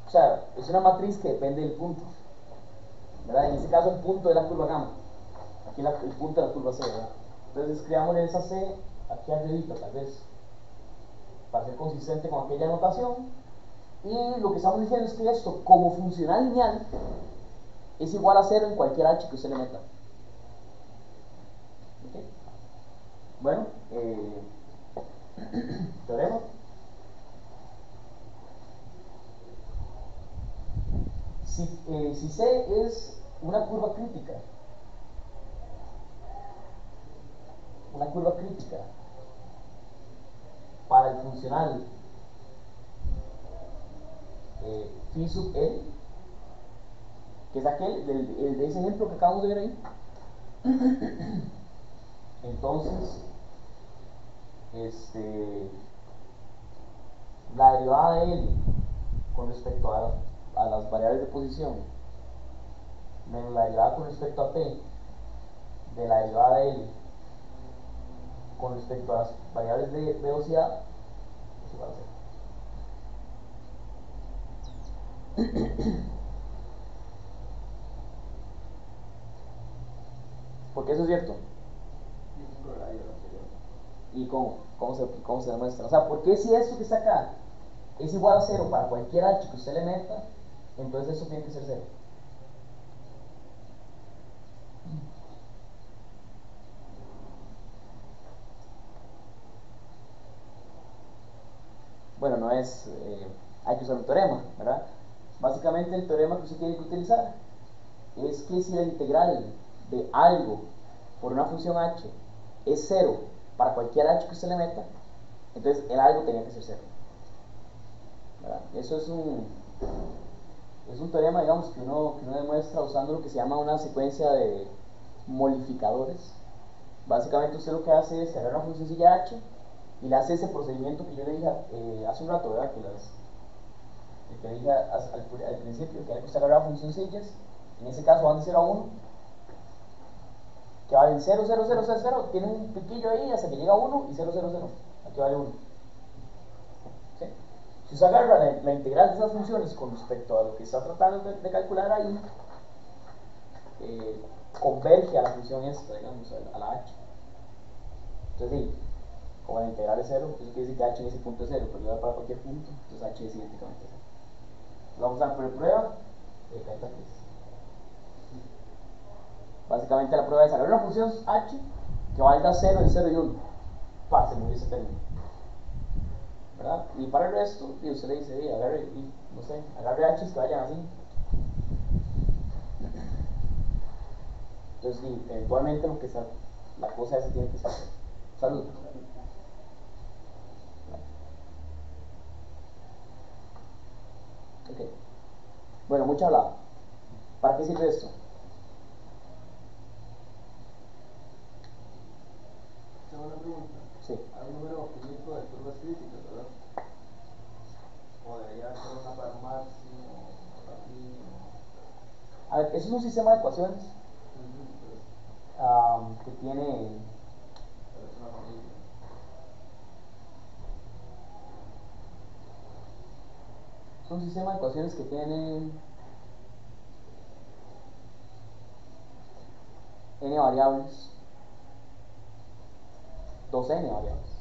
O sea, es una matriz que depende del punto, ¿verdad? En este caso el punto de la curva gamma. Aquí el punto de la curva C, ¿verdad? Entonces creamos esa C aquí arriba, tal vez, para ser consistente con aquella notación. Y lo que estamos diciendo es que esto, como funcional lineal, es igual a cero en cualquier h que usted le meta. ¿Okay? Bueno, teorema. Si C es una curva crítica para el funcional phi sub L, que es el de ese ejemplo que acabamos de ver ahí, entonces la derivada de L con respecto a las variables de posición menos la derivada con respecto a P de la derivada de L con respecto a las variables de velocidad es igual a cero. Porque eso es cierto. ¿Y cómo se demuestra? O sea, ¿por qué si esto que está acá es igual a cero para cualquier h que usted le meta, entonces eso tiene que ser cero? Bueno, no es, hay que usar un teorema, ¿verdad? Básicamente el teorema que usted tiene que utilizar es que si la integral de algo por una función h es cero para cualquier h que usted le meta, entonces el algo tenía que ser cero, ¿verdad? Eso es un teorema, digamos, que uno demuestra usando lo que se llama una secuencia de modificadores. Básicamente usted lo que hace es agarrar una funcioncilla h y le hace ese procedimiento que yo le dije hace un rato, ¿verdad? Que dije al principio, que era que usted agarraba funcioncillas, en ese caso van de 0 a 1, que valen 0, 0, 0, 0, 0, tiene un piquillo ahí hasta que llega a 1 y 0, 0, 0, aquí vale 1. ¿Sí? Si usted agarra la integral de esas funciones con respecto a lo que está tratando de calcular ahí, converge a la función esta, digamos, a la h. Entonces, sí, como la integral es 0, eso quiere decir que h en ese punto es 0, pero le da para cualquier punto, entonces h es idénticamente 0. Entonces, vamos a dar por prueba de carta que es. Básicamente la prueba es agarrar una función h que valga 0 en 0 y 1. Se me ese término. ¿Verdad? Y para el resto, y usted le dice, agarre, no sé, agarre h que vayan así. Entonces, sí, eventualmente lo que sea, la cosa esa tiene que ser. Salud. Ok. Bueno, mucho hablado. ¿Para qué sirve esto? Tengo una pregunta. Sí. Hay un número finito de curvas críticas, ¿verdad? O debería ser una para un máximo, para un mínimo. A ver, eso es un sistema de ecuaciones que tiene. Pero es una familia. Es un sistema de ecuaciones que tiene n variables, 2n variables.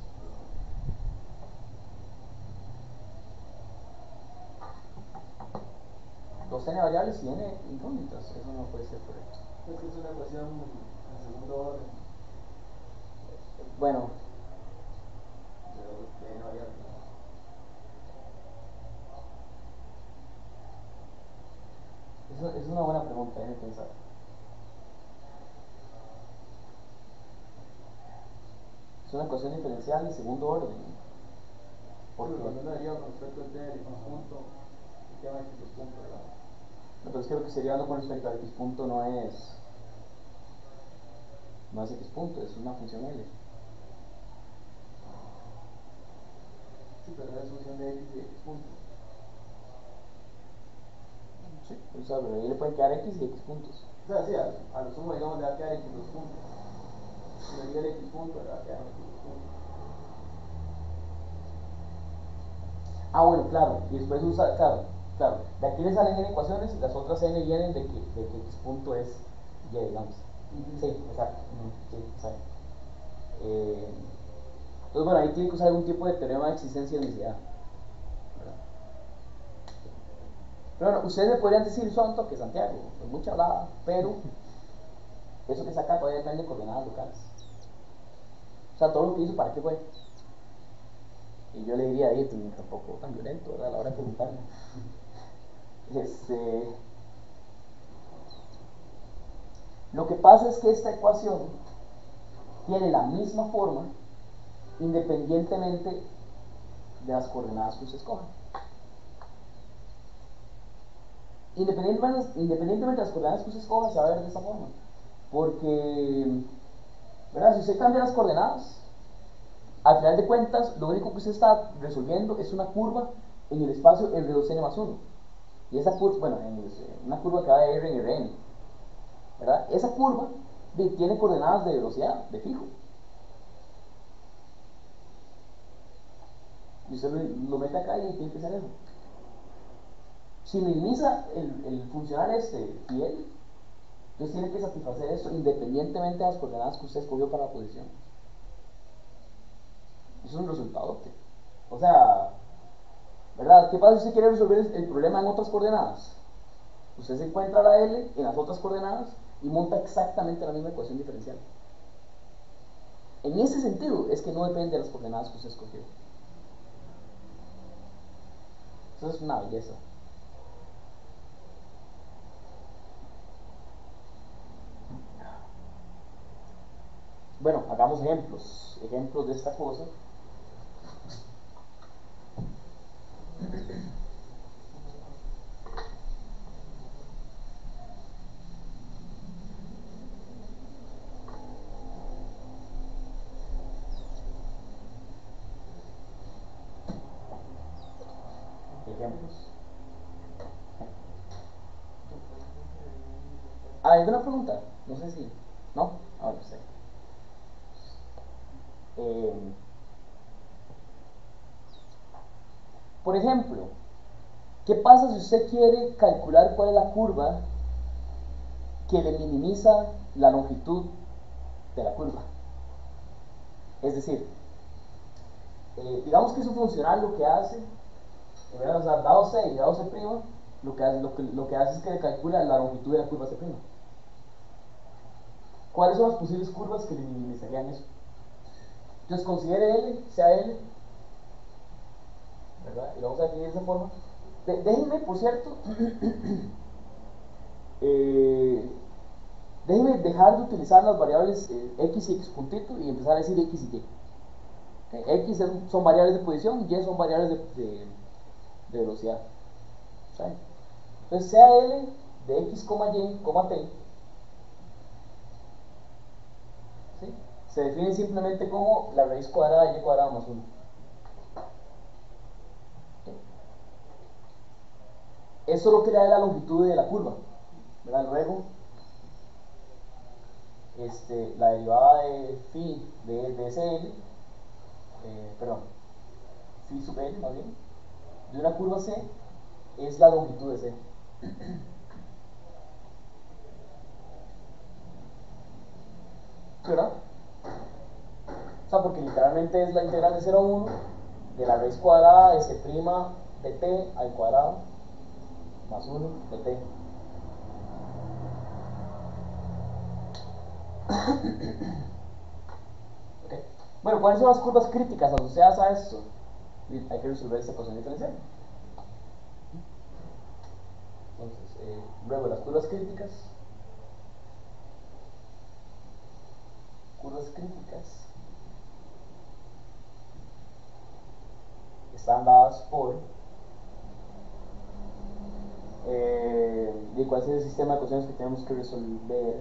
Dos n variables y n incógnitas, eso no puede ser correcto. Es que es una ecuación en segundo orden Bueno, de n variables. es una buena pregunta, hay que pensar. Es una ecuación diferencial de segundo orden. Porque cuando uno deriva con respecto al t de x punto, se llama x punto, ¿verdad? No, pero es que lo que estoy llevando con respecto a x punto no es x punto, es una función L. Sí, pero es función de x y de x punto. Sí, o sea, pero ahí le pueden quedar x y x puntos. O sea, sí, a lo sumo, digamos, le va a quedar x dos puntos. Si le diga el x punto, le va a quedar x dos puntos. Ah, bueno, claro, y después usa, claro, de aquí le salen n ecuaciones y las otras n vienen de que x punto es y, digamos. Sí, exacto. Sí, exacto. Entonces, bueno, ahí tiene que usar algún tipo de teorema de existencia y unicidad. Pero bueno, ustedes me podrían decir, Sonto, que Santiago, es mucha hablada, pero eso que saca todavía depende de coordenadas locales. O sea, todo lo que hizo, ¿para qué fue? Y yo le diría, ahí, tampoco tan violento, ¿verdad? A la hora de preguntarme. Lo que pasa es que esta ecuación tiene la misma forma independientemente de las coordenadas que usted escoja. Independientemente de las coordenadas que usted escoja, se va a ver de esta forma. Porque, ¿verdad? Si usted cambia las coordenadas, al final de cuentas, lo único que usted está resolviendo es una curva en el espacio R2n más 1. Y esa curva, bueno, una curva que va de R en Rn, ¿verdad? Esa curva tiene coordenadas de velocidad, de fijo. Y usted lo mete acá y tiene que ser eso. Si minimiza el funcional fiel, entonces tiene que satisfacer eso independientemente de las coordenadas que usted escogió para la posición. Eso es un resultado óptimo. O sea, ¿verdad? ¿Qué pasa si usted quiere resolver el problema en otras coordenadas? Usted se encuentra la L en las otras coordenadas y monta exactamente la misma ecuación diferencial. En ese sentido es que no depende de las coordenadas que usted escogió. Eso es una belleza. Bueno, hagamos ejemplos de esta cosa. Ejemplos. ¿Hay alguna pregunta? No sé si. ¿No? Ah, no sé. Eh, por ejemplo, ¿qué pasa si usted quiere calcular cuál es la curva que le minimiza la longitud de la curva? Es decir, digamos que su funcional lo que hace, o sea, dado C y dado C', lo que hace es que le calcula la longitud de la curva C'. ¿Cuáles son las posibles curvas que le minimizarían eso? Entonces considere L, sea L, ¿verdad? Y lo vamos a definir de esa forma. Déjenme, por cierto, déjenme dejar de utilizar las variables x y x puntito y empezar a decir x y y. X son variables de posición y y son variables de velocidad. ¿Saben? Entonces sea L de x, y, t, ¿sí? Se define simplemente como la raíz cuadrada de y cuadrado más 1. ¿Sí? Eso es lo que le da la longitud de la curva, ¿verdad? Luego, la derivada de phi de SL, perdón, phi sub L más bien, de una curva C es la longitud de C. ¿Sí, verdad? O sea, porque literalmente es la integral de 0 a 1 de la raíz cuadrada de C' de t al cuadrado más 1 de t. ¿Okay? Bueno, ¿cuáles son las curvas críticas asociadas a esto? Hay que resolver esta ecuación diferencial. Entonces, luego las curvas críticas están dadas por de cuál es el sistema de ecuaciones que tenemos que resolver.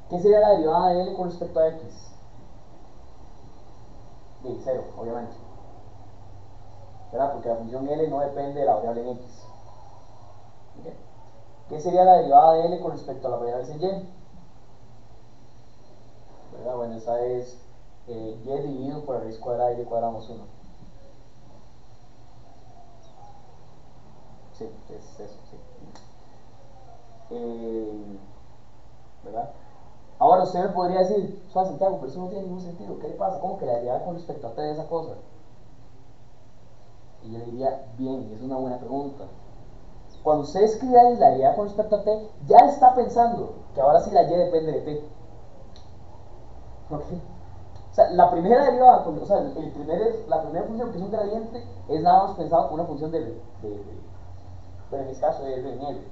¿Qué sería la derivada de L con respecto a X? De 0, obviamente, ¿verdad? Porque la función L no depende de la variable en X. ¿Okay? ¿Qué sería la derivada de L con respecto a la variable en Y? ¿Verdad? Bueno, esa es Y dividido por la raíz cuadrada de Y cuadrado más 1. Sí, es eso, sí. ¿Verdad? Ahora usted me podría decir, Santiago, pero eso no tiene ningún sentido. ¿Qué le pasa? ¿Cómo que la derivada con respecto a T de esa cosa? Y yo diría, bien, es una buena pregunta. Cuando usted escribe ahí la derivada con respecto a T, ya está pensando que ahora sí la Y depende de T. ¿Ok? O sea, la primera derivada, o sea, la primera función que es un gradiente es nada más pensado como una función pero en este caso de R en R.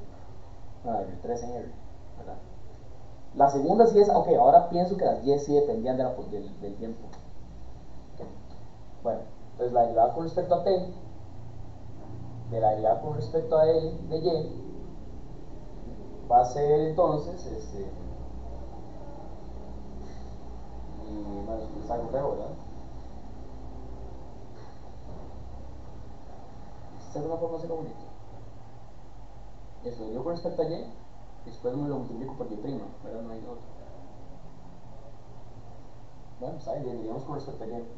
No, de 3 en R, ¿verdad? La segunda sí es, ok, ahora pienso que las Y sí dependían del tiempo. Okay. Bueno, entonces la derivada con respecto a T, de la derivada con respecto a L de Y, va a ser entonces, y bueno, es algo feo, ¿verdad? Esta es una forma de hacerlo bonito. Eso, yo con respecto a Y, después me lo multiplico por Y', ¿verdad? No hay otro. Bueno, ¿sabes? Dividimos con respecto a Y.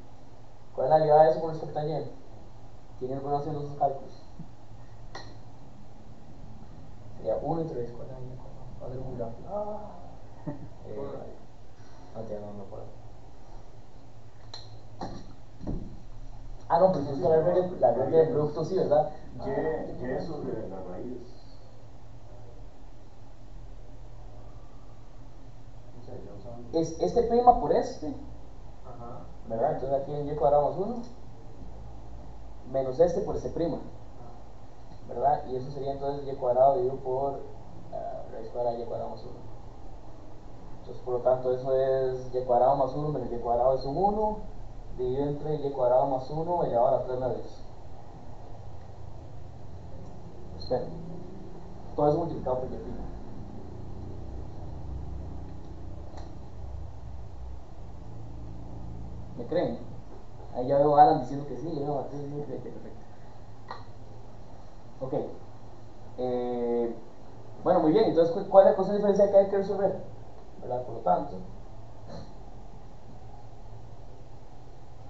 ¿Cuál es la derivada de eso con respecto a Y? ¿Quién es bueno haciendo esos cálculos? Sería 1 entre raíz cuadrada de Y cuadrado. Va a ser muy rápido. No puedo. No, pues es la regla de producto, sí, ¿verdad? Y sobre la raíz. O sea, ya usando. Es este prima por este, Ajá. ¿verdad? Entonces aquí en Y cuadrado más 1, menos este por este prima, ¿verdad? Y eso sería entonces Y cuadrado dividido por raíz cuadrada de Y cuadrado más 1. Entonces, por lo tanto, eso es Y cuadrado más 1 menos Y cuadrado es un 1, dividido entre Y cuadrado más 1 elevado a la 3 veces. Espera, todo eso multiplicado por Y prima. ¿Me creen? Ahí ya veo a Alan diciendo que sí, yo veo a Matías diciendo que perfecto. Ok. Bueno, muy bien, entonces, ¿cuál es la ecuación diferencial que hay que resolver? ¿verdad? Por lo tanto,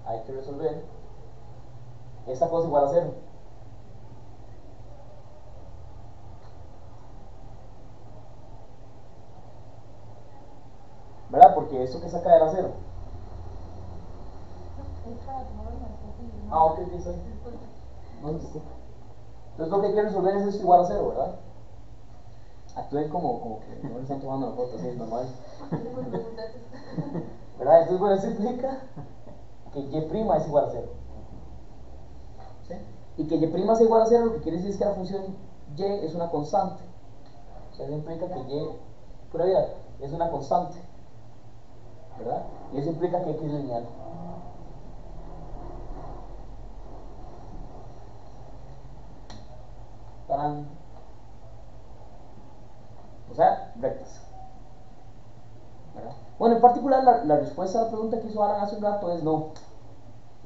hay que resolver esta cosa igual a 0. ¿Verdad? Porque esto que saca era 0. Es para tomar una fotito, ¿no? Ah, ok, ok, está. No, sí. Entonces lo que hay que resolver es esto igual a 0, ¿verdad? Actúen como que no le están tomando la foto, así es normal. ¿Verdad? Entonces, bueno, eso implica que y' es igual a 0. ¿Sí? Y que y' es igual a 0 lo que quiere decir es que la función y es una constante. O sea, eso implica que y, pura vida, es una constante. ¿Verdad? Y eso implica que x es lineal. ¿Tarán? O sea, rectas. ¿Verdad? Bueno, en particular la respuesta a la pregunta que hizo Alan hace un rato es no.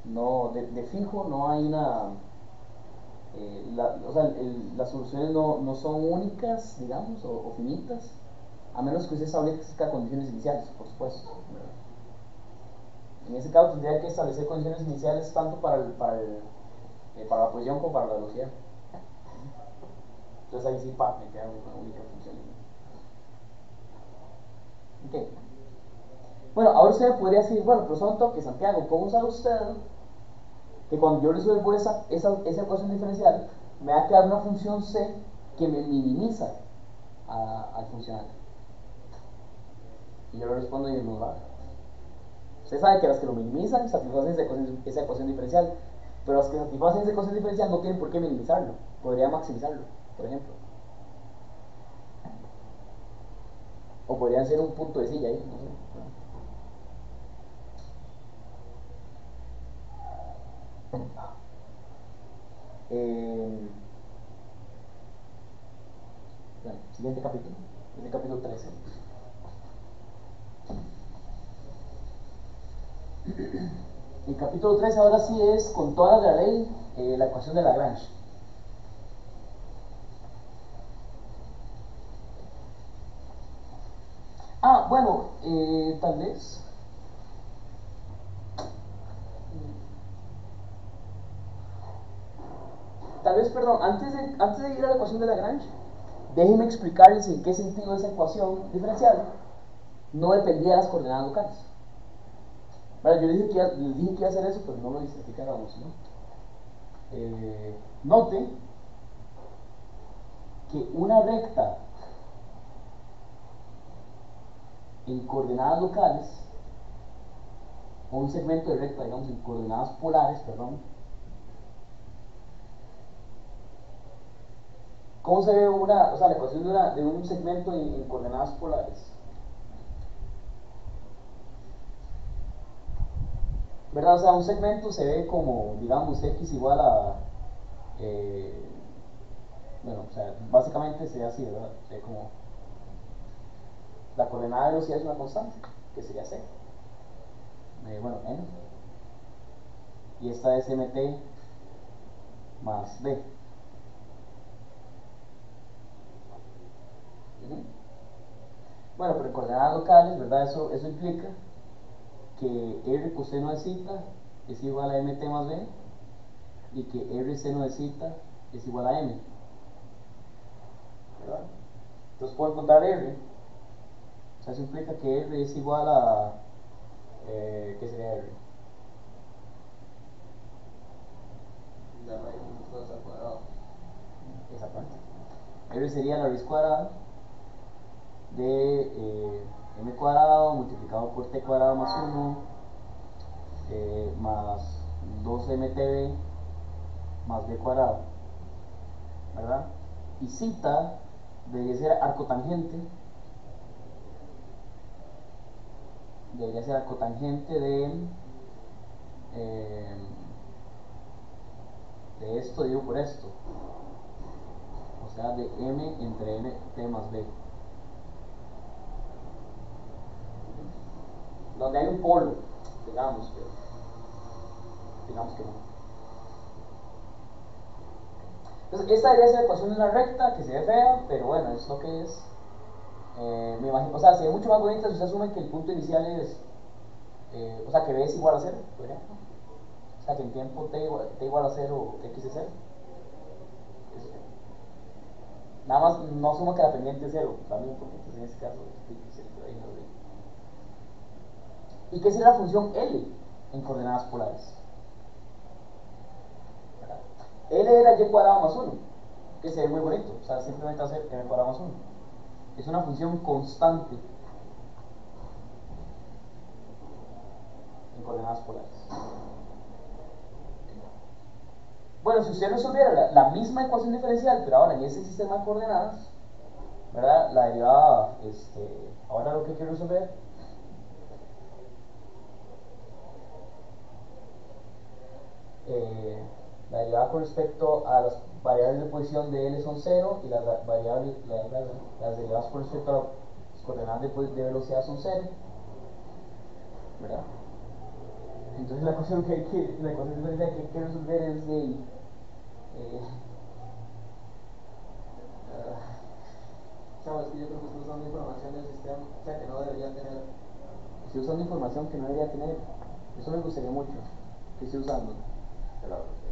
No, de fijo no hay una... o sea, las soluciones no son únicas, digamos, o finitas, a menos que usted establezca condiciones iniciales, por supuesto. ¿Verdad? En ese caso tendría que establecer condiciones iniciales tanto para la posición como para la velocidad. Entonces ahí sí, me queda una única función. Okay. Bueno, ahora usted me podría decir, bueno, pero son toques, Santiago, ¿cómo sabe usted que cuando yo resuelvo esa ecuación diferencial me va a quedar una función c que me minimiza al funcional? Y yo le respondo y no va. Usted sabe que las que lo minimizan satisfacen esa ecuación diferencial, pero las que satisfacen esa ecuación diferencial no tienen por qué minimizarlo, podría maximizarlo, por ejemplo. O podrían ser un punto de silla ahí, no sé. Bueno, siguiente capítulo, es el capítulo 13. El capítulo 13 ahora sí es, con toda la ley, la ecuación de Lagrange. Bueno, tal vez. Perdón, antes de ir a la ecuación de Lagrange, déjenme explicarles en qué sentido esa ecuación diferencial no dependía de las coordenadas locales. Vale, yo les dije que iba a hacer eso, pero no lo hice, así que hagamos, ¿no? Noten que una recta en coordenadas locales, o un segmento de recta, digamos, en coordenadas polares, perdón. ¿Cómo se ve la ecuación de un segmento en coordenadas polares? ¿Verdad? O sea, un segmento se ve como, digamos, x igual a... bueno, o sea, básicamente se ve así, ¿verdad? Se ve como... La coordenada de velocidad es una constante, que sería c. Bueno, n. Y esta es mt más b. Bueno, pero en coordenadas locales, ¿verdad? Eso implica que r coseno de zeta es igual a mt más b y que r seno de zeta es igual a m. ¿Verdad? Entonces puedo encontrar r. O sea, eso implica que r es igual a... ¿qué sería r? La raíz de 2 al cuadrado. Exactamente. R sería la raíz cuadrada de m cuadrado multiplicado por t cuadrado más 1 más 2mtb más b cuadrado, ¿verdad? Y zeta debería ser arcotangente, eh, de esto dividido por esto, o sea, de m entre mt más b, donde hay un polo, digamos, pero digamos que no. Entonces, esta debería ser la ecuación de una recta que se ve fea, pero bueno, es lo que es. Me imagino, o sea, se ve mucho más bonita si usted asume que el punto inicial es, o sea, que b es igual a 0, por ejemplo. O sea, que en tiempo t igual a 0, x es 0. Nada más no asuma que la pendiente es 0, también, porque entonces en ese caso ahí no lo. ¿Y qué sería la función L en coordenadas polares? ¿Verdad? L era y cuadrado más 1, que se ve muy bonito, o sea, simplemente hacer m cuadrado más 1. Es una función constante en coordenadas polares. Bueno, si usted resolviera la misma ecuación diferencial, pero ahora en ese sistema de coordenadas, ¿verdad? La derivada, ahora lo que quiero resolver la derivada con respecto a las variables de posición de L son 0 y las derivadas con respecto a las coordenadas de velocidad son 0, ¿verdad? Entonces la ecuación diferencial que hay que resolver es de Chavo, es que yo creo que estoy usando información del sistema, o sea, que no debería tener. estoy usando información que no debería tener. Eso me gustaría mucho. ¿Qué estoy usando? Que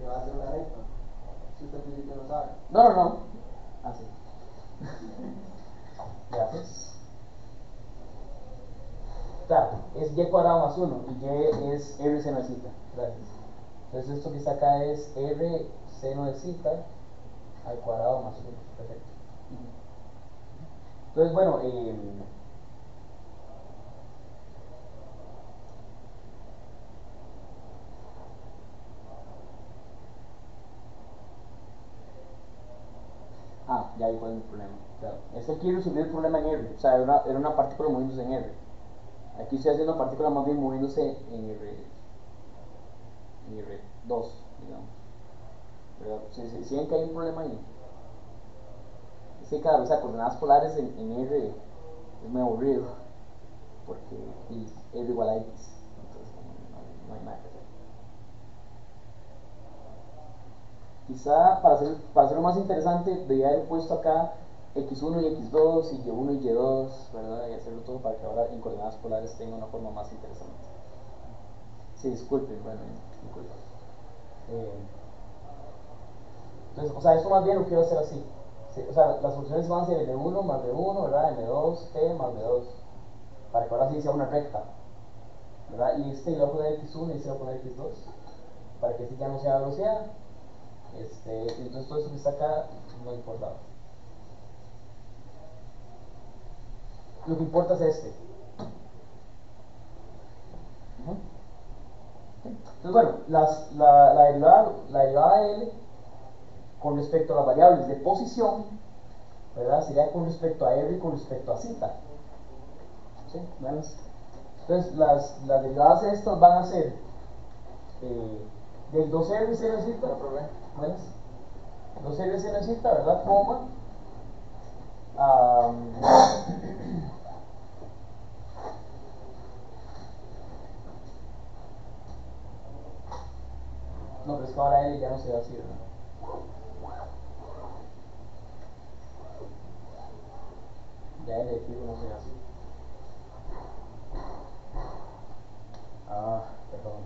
va a ser una recta. Si usted al principio no sabe. No. Así. Gracias. Claro, es y cuadrado más 1 y y es r seno de zeta. Gracias. Entonces esto que está acá es r seno de zeta al cuadrado más 1. Perfecto. Entonces, bueno, ya vi cuál es el problema. Claro. Es que aquí resolví el problema en R, o sea, era una partícula moviéndose en R. Aquí estoy haciendo partícula más bien moviéndose en R2, digamos. ¿Verdad? Si ven que hay un problema ahí. Es que claro, o sea, coordenadas polares en R es muy aburrido, porque R igual a X, entonces no hay nada que hacer. Quizá para hacerlo más interesante, debería haber puesto acá x1 y x2 y y1 y y2, ¿verdad? Y hacerlo todo para que ahora en coordenadas polares tenga una forma más interesante. Sí, disculpen, bueno, disculpen. Entonces, o sea, esto más bien lo quiero hacer así. Sí, o sea, las funciones van a ser m1 más b1, ¿verdad? m2, t más b2, para que ahora sí sea una recta, ¿verdad? Y le voy a poner x1 y le voy a poner x2, para que este ya no sea velocidad. Entonces todo eso que está acá no importa. Lo que importa es este. Entonces, bueno, la derivada de L con respecto a las variables de posición, ¿verdad? Sería con respecto a R y con respecto a Z. ¿Sí? Entonces, las derivadas de estas van a ser del 2R seno de Z, ¿ves? 2R seno de Z, ¿verdad? Coma. No, pero es que ahora L ya no se ve así, ¿verdad? Ya L de fijo no se ve así. Perdón.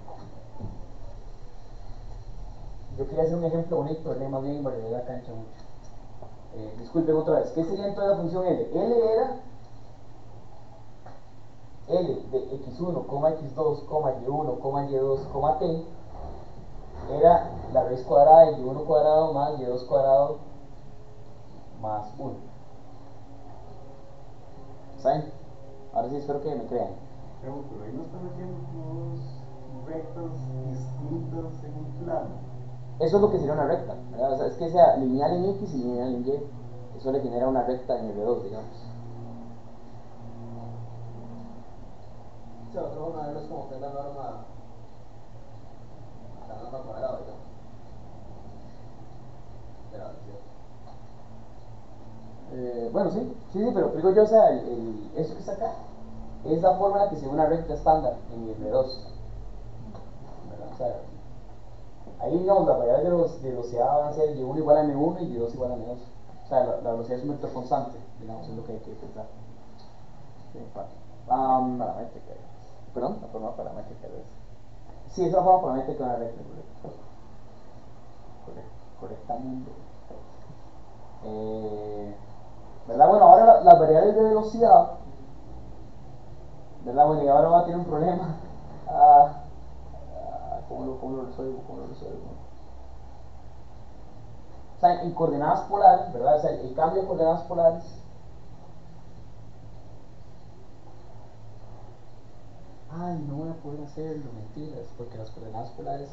Yo quería hacer un ejemplo bonito, L más bien invariable la cancha mucho. Disculpen otra vez, ¿qué sería entonces la función L? L era L de x1, x2, y1, y2, t era la raíz cuadrada de y1 cuadrado más y2 cuadrado más 1. ¿Saben? Ahora sí espero que me crean. Pero ahí no están metiendo como dos rectas distintas en un plano. Eso es lo que sería una recta, ¿verdad? O sea, es que sea lineal en X y lineal en Y. Eso le genera una recta en R2, digamos. O sea, otra forma de verlo es como que es la norma cuadrada, digamos. De la velocidad. Bueno, sí, pero digo yo, o sea, eso que está acá es la forma en la que se ve una recta estándar en R2. ¿Verdad? O sea, ahí digamos las variables de velocidad van a ser y1 igual a m1 y y2 igual a m2. O sea, la velocidad es un vector constante, digamos, es lo que hay que pensar. Sí, paramétrica. ¿Perdón? La forma paramétrica de eso. Sí, es la forma paramétrica de una recta, correctamente. ¿Verdad? Bueno, ahora las variables de velocidad, ¿verdad? Bueno, y ahora va a tener un problema. ¿Cómo lo resuelvo? O sea, en coordenadas polares, ¿verdad? O sea, el cambio de coordenadas polares. Ay, no voy a poder hacerlo, mentiras, porque las coordenadas polares.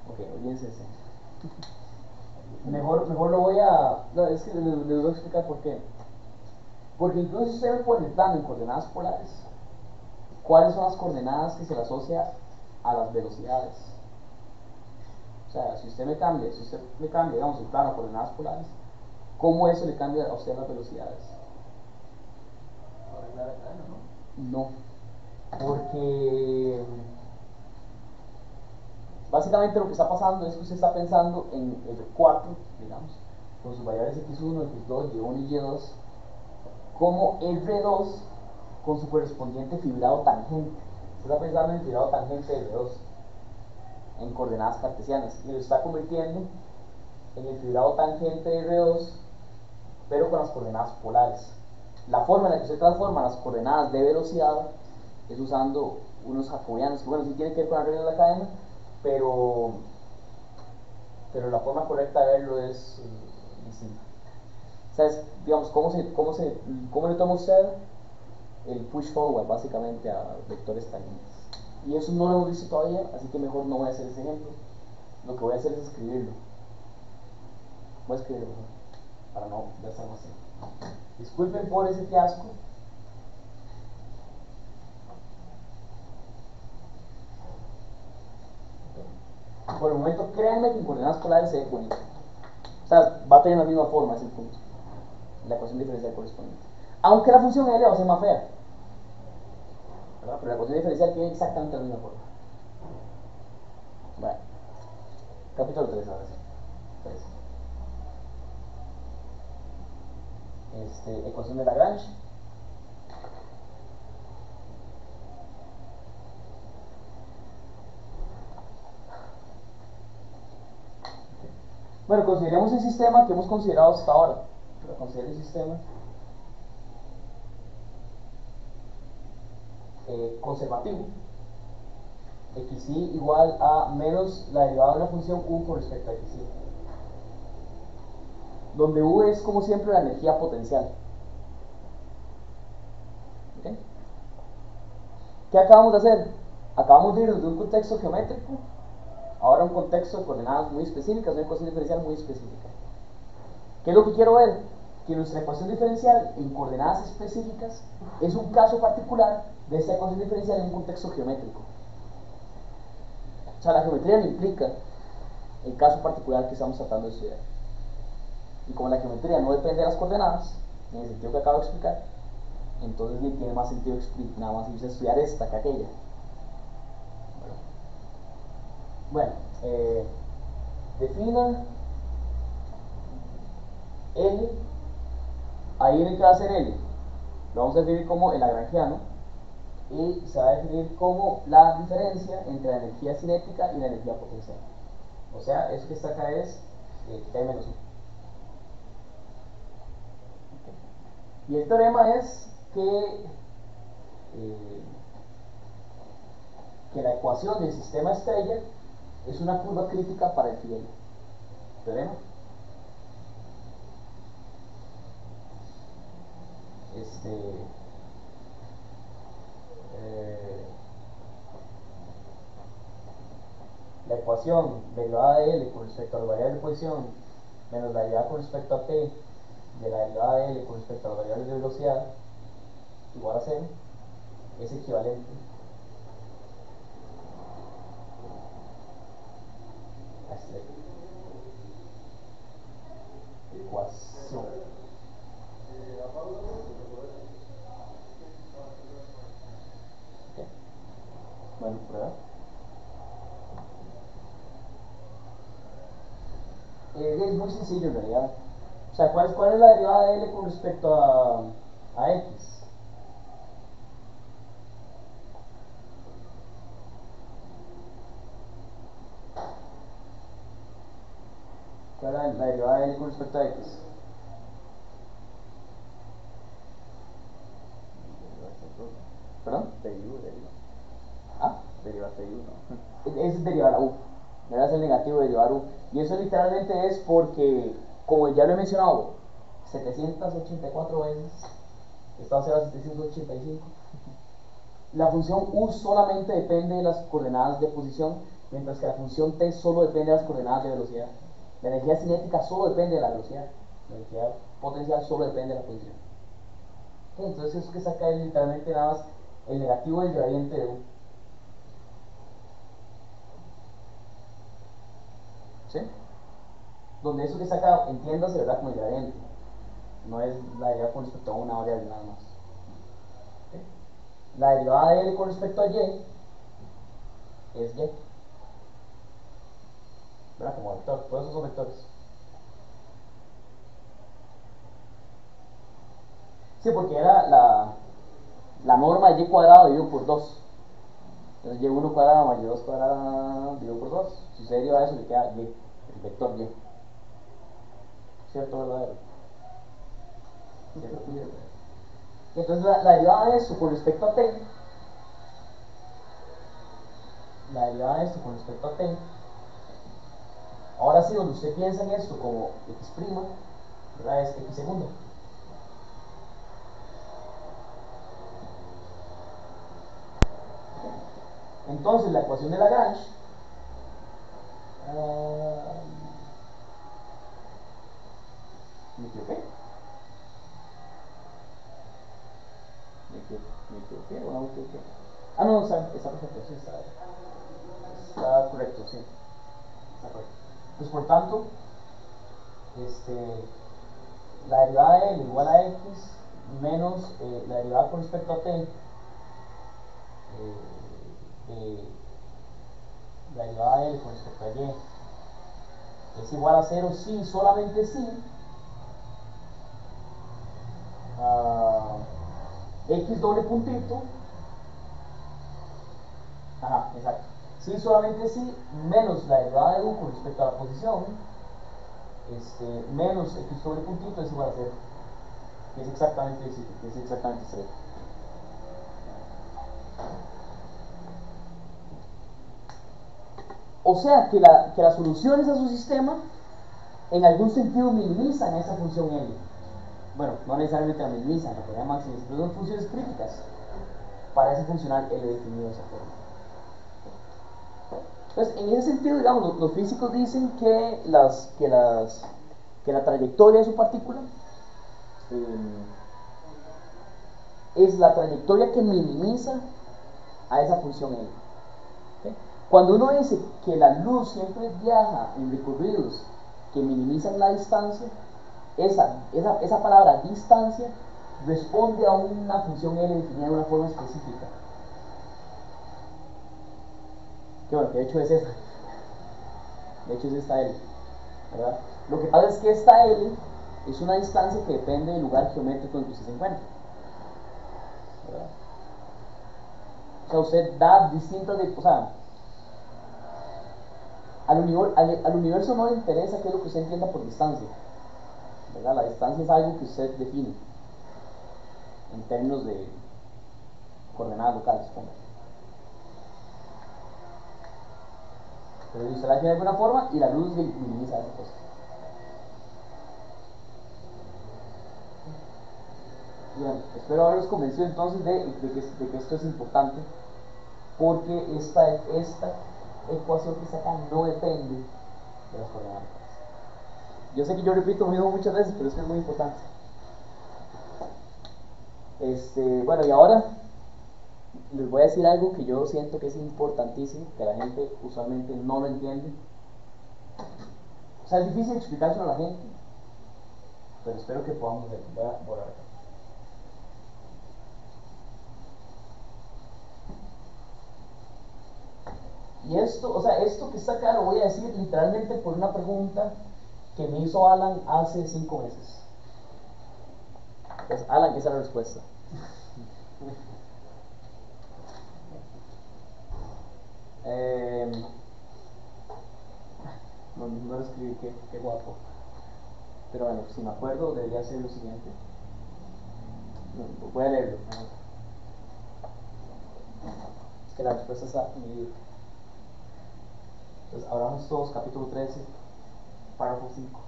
Ok, olvídense ese. Mejor lo voy a. No, es que les voy a explicar por qué. Porque incluso si usted me pone el plano en coordenadas polares, ¿cuáles son las coordenadas que se le asocia a las velocidades? O sea, si usted me cambia, digamos, el plano a coordenadas polares, ¿cómo eso le cambia a usted las velocidades? Arreglar el daño, ¿no? No, porque básicamente lo que está pasando es que usted está pensando en el 4, digamos, con sus variables x1, x2, y1 y y2, como R2 con su correspondiente fibrado tangente. Usted está pensando en el fibrado tangente de R2 en coordenadas cartesianas y lo está convirtiendo en el fibrado tangente de R2, pero con las coordenadas polares. La forma en la que se transforman las coordenadas de velocidad es usando unos jacobianos, que bueno, sí tiene que ver con la regla de la cadena, pero la forma correcta de verlo es distinta. O sea, digamos, ¿cómo le toma usted el push forward básicamente a vectores tangentes? Y eso no lo hemos visto todavía, así que mejor no voy a hacer ese ejemplo. Lo que voy a hacer es escribirlo. Voy a escribirlo mejor, para no hacerlo así. Disculpen por ese fiasco. Por el momento, créanme que en coordenadas polares se ve bonito. O sea, va a tener la misma forma, es el punto. La ecuación diferencial correspondiente. Aunque la función L va a ser más fea, ¿verdad? Pero la ecuación diferencial tiene exactamente la misma forma. Bueno, capítulo 3 ahora sí. 3. Ecuación de Lagrange. Bueno, consideremos el sistema que hemos considerado hasta ahora. Considere el sistema conservativo. xy igual a menos la derivada de la función u con respecto a xy. Donde u es, como siempre, la energía potencial. ¿Okay? ¿Qué acabamos de hacer? Acabamos de ir de un contexto geométrico ahora un contexto de coordenadas muy específicas, una ecuación diferencial muy específica. ¿Qué es lo que quiero ver? Que nuestra ecuación diferencial en coordenadas específicas es un caso particular de esta ecuación diferencial en un contexto geométrico. O sea, la geometría no implica el caso particular que estamos tratando de estudiar. Y como la geometría no depende de las coordenadas, en el sentido que acabo de explicar, entonces ni tiene más sentido nada más irse a estudiar esta que aquella. Bueno, defina L. Ahí en el que va a ser L, lo vamos a definir como el lagrangiano y se va a definir como la diferencia entre la energía cinética y la energía potencial. O sea, eso que está acá es T menos 1. Y el teorema es que la ecuación del sistema estrella es una curva crítica para el fiel. ¿Teorema? La ecuación derivada de L con respecto a la variable de posición menos la derivada con respecto a T de la derivada de L con respecto a las variables de velocidad igual a 0 es equivalente a esta ecuación. Okay. Bueno, prueba. Es muy sencillo en realidad. O sea, ¿cuál es la derivada de L con respecto a X? ¿Cuál es la derivada de L con respecto a X? ¿Perdón? ¿Ah? Derivate de 1. Es derivar a U. ¿Verdad? Es el negativo de derivar U. Y eso literalmente es porque, como ya lo he mencionado 784 veces, esta va a ser la 785, la función U solamente depende de las coordenadas de posición, mientras que la función T solo depende de las coordenadas de velocidad. La energía cinética solo depende de la velocidad. La energía potencial solo depende de la posición. Ok, entonces eso que saca es literalmente nada más el negativo del gradiente de U. ¿Sí? Donde eso que saca, entiéndase, ¿verdad? Como el gradiente. No es la derivada con respecto a una variable nada más. ¿Okay? La derivada de L con respecto a Y es Y. ¿Verdad? Como vector. Todos esos son vectores. Sí, porque era la norma de Y cuadrado dividido por 2. Entonces Y1 cuadrado más Y2 cuadrado dividido por 2. Si usted deriva eso, le queda Y, el vector Y. ¿Cierto? ¿Verdadero? ¿Cierto? Entonces la derivada de esto con respecto a T, la derivada de esto con respecto a T, ahora sí, donde usted piensa en esto como X', ¿verdad? Es X segundo. Entonces la ecuación de Lagrange ¿me equivoqué? ¿Me equivoqué o no me equivoqué? Ah, no, está perfecto, sí, está correcto, sí, está correcto. Pues por tanto, la derivada de L igual a X menos la derivada con respecto a T de la derivada de L con respecto a Y es igual a 0 si, solamente si X doble puntito, ajá, exacto, si solamente si menos la derivada de U con respecto a la posición, menos X doble puntito es igual a 0, que es exactamente 0. O sea que las soluciones a su sistema en algún sentido minimizan esa función L. Bueno, no necesariamente la minimizan, la podrían maximizar, pero son funciones críticas para ese funcional L definido de esa forma. Entonces, en ese sentido, digamos, los físicos dicen que la trayectoria de su partícula es la trayectoria que minimiza a esa función L. ¿Okay? Cuando uno dice que la luz siempre viaja en recorridos que minimizan la distancia, esa palabra distancia responde a una función L definida de una forma específica. Que bueno, que de hecho es esa. De hecho es esta L, ¿verdad? Lo que pasa es que esta L es una distancia que depende del lugar geométrico en que usted se encuentra, ¿verdad? O sea, usted da distintas, o sea, al universo no le interesa qué es lo que usted entienda por distancia, ¿verdad? La distancia es algo que usted define en términos de coordenadas locales, supongo. Pero usted la define de alguna forma y la luz minimiza esa cosa. Bien, espero haberlos convencido entonces de que esto es importante, porque esta ecuación que está acá no depende de las coordenadas. Yo sé que yo repito lo mismo muchas veces, pero es que es muy importante. Bueno, y ahora les voy a decir algo que yo siento que es importantísimo, que la gente usualmente no lo entiende. O sea, es difícil explicárselo a la gente, pero espero que podamos ver. Voy a borrar acá. Y esto, o sea, esto que está acá lo voy a decir literalmente por una pregunta que me hizo Alan hace 5 meses. Entonces, Alan, esa es la respuesta. No lo escribí, qué guapo. Pero bueno, si me acuerdo, debería ser lo siguiente. Voy a leerlo. Es que la respuesta está en mi libro. Entonces, abramos todos capítulo 13, párrafo 5.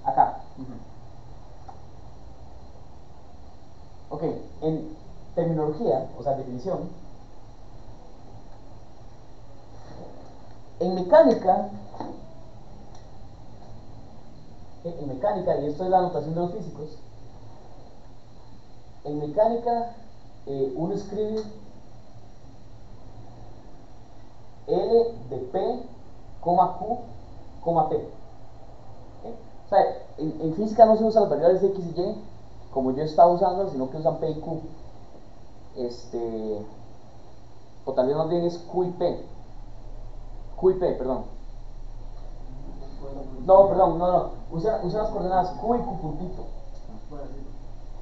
Acá. Ok, en terminología, o sea, definición, en mecánica, y esto es la anotación de los físicos, en mecánica uno escribe L de P, coma Q, coma T. ¿Okay? O sea, en física no se usan las variables de X y Y como yo estaba usando, sino que usan P y Q. O tal vez más bien es Q y P. Q y P, perdón. No, perdón, no. Usa las coordenadas Q y Q puntito.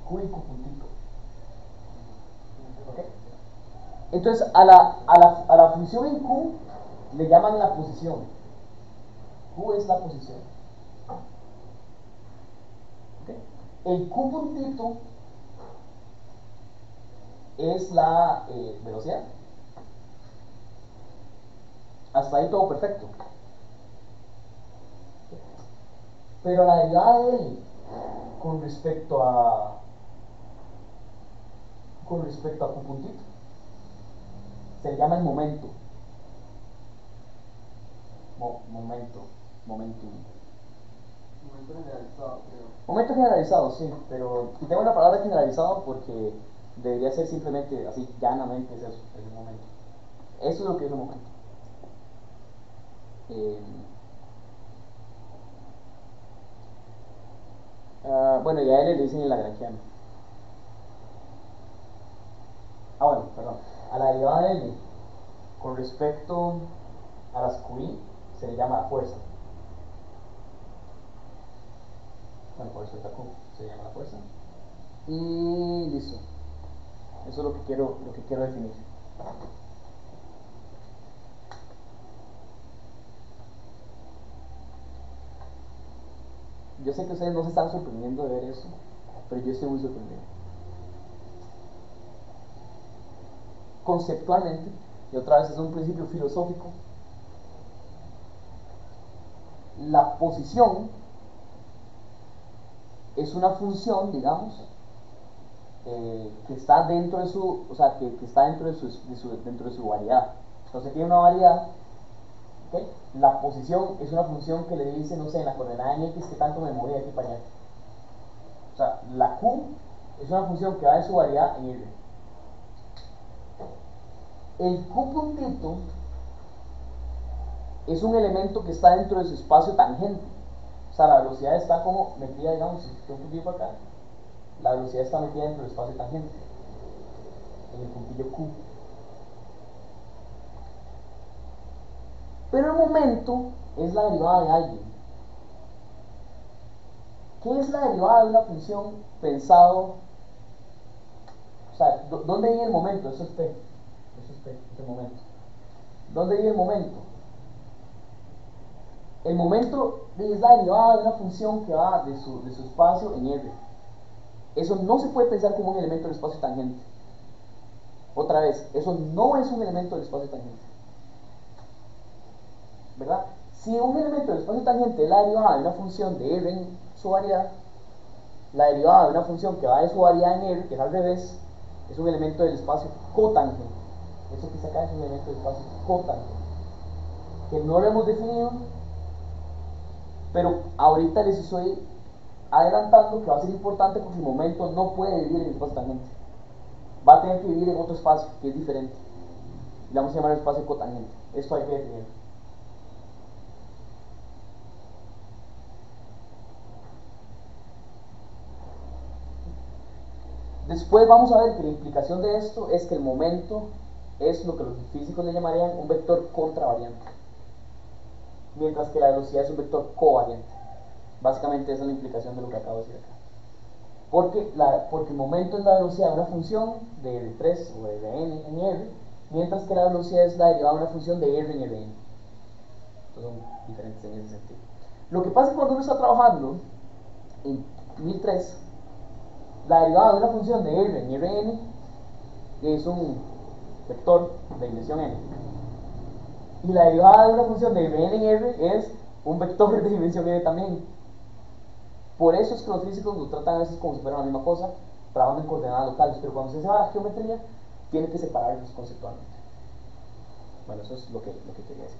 Q y Q puntito. ¿Okay? Entonces, a la función en Q le llaman la posición. Q es la posición. ¿Okay? El Q puntito es la velocidad. Hasta ahí todo perfecto. Pero la derivada de L con respecto a Q puntito se le llama el momento. Momentum. Momento generalizado, creo. Momento generalizado, sí, pero quitemos la palabra generalizado porque debería ser simplemente así, llanamente es eso, es un momento. Eso es lo que es un momento. Bueno, y a él le dicen el lagrangiano. Bueno, perdón. A la derivada de L con respecto a las QI se le llama la fuerza. Bueno, con respecto a Q se le llama la fuerza. Y listo. Eso es lo que quiero definir. Yo sé que ustedes no se están sorprendiendo de ver eso, pero yo estoy muy sorprendido. Conceptualmente, y otra vez es un principio filosófico, la posición es una función, digamos, que está dentro de su, o sea, que está dentro de su variedad. Entonces tiene una variedad, ¿okay? La posición es una función que le dice, no sé, en la coordenada en X que tanto me moví de aquí para allá. O sea, la Q es una función que va de su variedad en R. El Q puntito es un elemento que está dentro de su espacio tangente. O sea, la velocidad está como metida, digamos, si tengo un puntillo para acá, la velocidad está metida dentro del espacio tangente, en el puntillo Q. Pero el momento es la derivada de alguien. ¿Qué es la derivada de una función pensado? O sea, ¿dónde viene el momento? Eso es P. Es el momento. ¿Dónde viene el momento? El momento es la derivada de una función que va de su espacio en R. Eso no se puede pensar como un elemento del espacio tangente. Otra vez, eso no es un elemento del espacio tangente. ¿Verdad? Si un elemento del espacio tangente es la derivada de una función de R en su variedad, la derivada de una función que va de su variedad en R, que es al revés, es un elemento del espacio cotangente. Eso que está acá es un elemento del espacio cotangente, que no lo hemos definido, pero ahorita les estoy adelantando que va a ser importante porque el momento no puede vivir en el espacio tangente. Va a tener que vivir en otro espacio que es diferente. Y le vamos a llamar el espacio cotangente. Esto hay que definir. Después vamos a ver que la implicación de esto es que el momento es lo que los físicos le llamarían un vector contravariante, mientras que la velocidad es un vector covariante. Básicamente esa es la implicación de lo que acabo de decir acá. Porque el momento es la velocidad de una función de R3 o de Rn en R, mientras que la velocidad es la derivada de una función de R en Rn. Entonces son diferentes en ese sentido. Lo que pasa es que cuando uno está trabajando en 1003, la derivada de una función de R en Rn es un vector de dimensión n. Y la derivada de una función de Rn en R es un vector de dimensión n también. Por eso es que los físicos lo tratan a veces como si fueran la misma cosa, trabajando en coordenadas locales, pero cuando se va a la geometría, tiene que separarlos conceptualmente. Bueno, eso es lo que quería decir.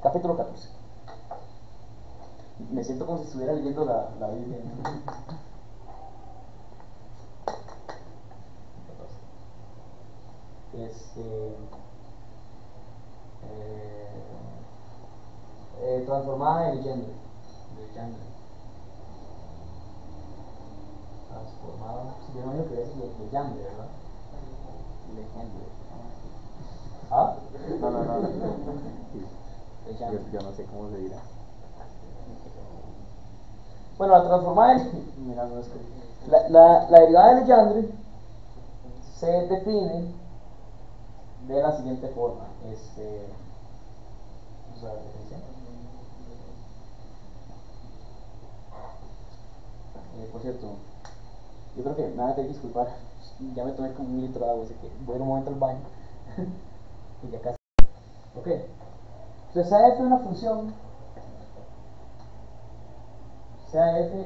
Capítulo 14. Me siento como si estuviera leyendo la Biblia. Transformada de Legendre. Transformada. Sí, yo imagino que es Legendre, ¿verdad? Legendre. ¿Ah? No. Legendre. Yo no sé cómo se dirá. Bueno, la transformada de mira, no es que la derivada de Legendre se define de la siguiente forma. Vamos a ver la definición. Por cierto, yo creo que me van a tener que disculpar. Ya me tomé como un litro de agua, así que voy en un momento al baño. Y ya casi. Ok. Entonces, sea f una función, sea f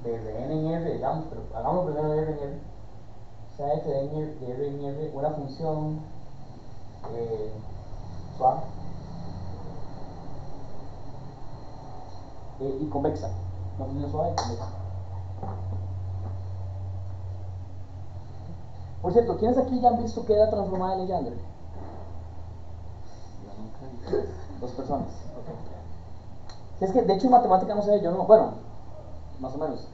de Rn en R, digamos, pero hagamos primero de R en R. Sea f de R en R una función suave y convexa. Una función suave y convexa. Por cierto, ¿quiénes aquí ya han visto que era transformada de Legendre? Dos personas. Okay. Si es que, de hecho, en matemática no sé, yo no, bueno, más o menos.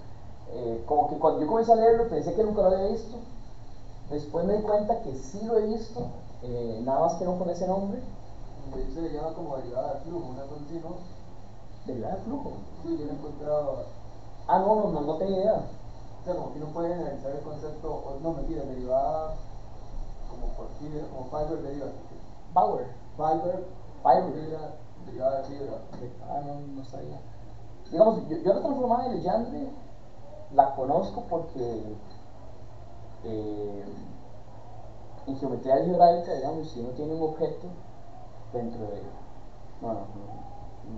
Como que cuando yo comencé a leerlo pensé que nunca lo había visto. Después me di cuenta que sí lo he visto, nada más que no con ese nombre. De hecho, se le llama como derivada de flujo, una cosa así, ¿no? ¿Derivada de flujo? Sí, yo lo he encontrado. Ah, no tenía idea. O sea, como que uno puede analizar el concepto, o no, mentira, derivada como por fibra, como fiber deriva. Power. Fibra, derivada de fibra. Ah, no sabía. Digamos, yo la transformada de Legendre la conozco porque en geometría algebraica, digamos, si uno tiene un objeto dentro de... No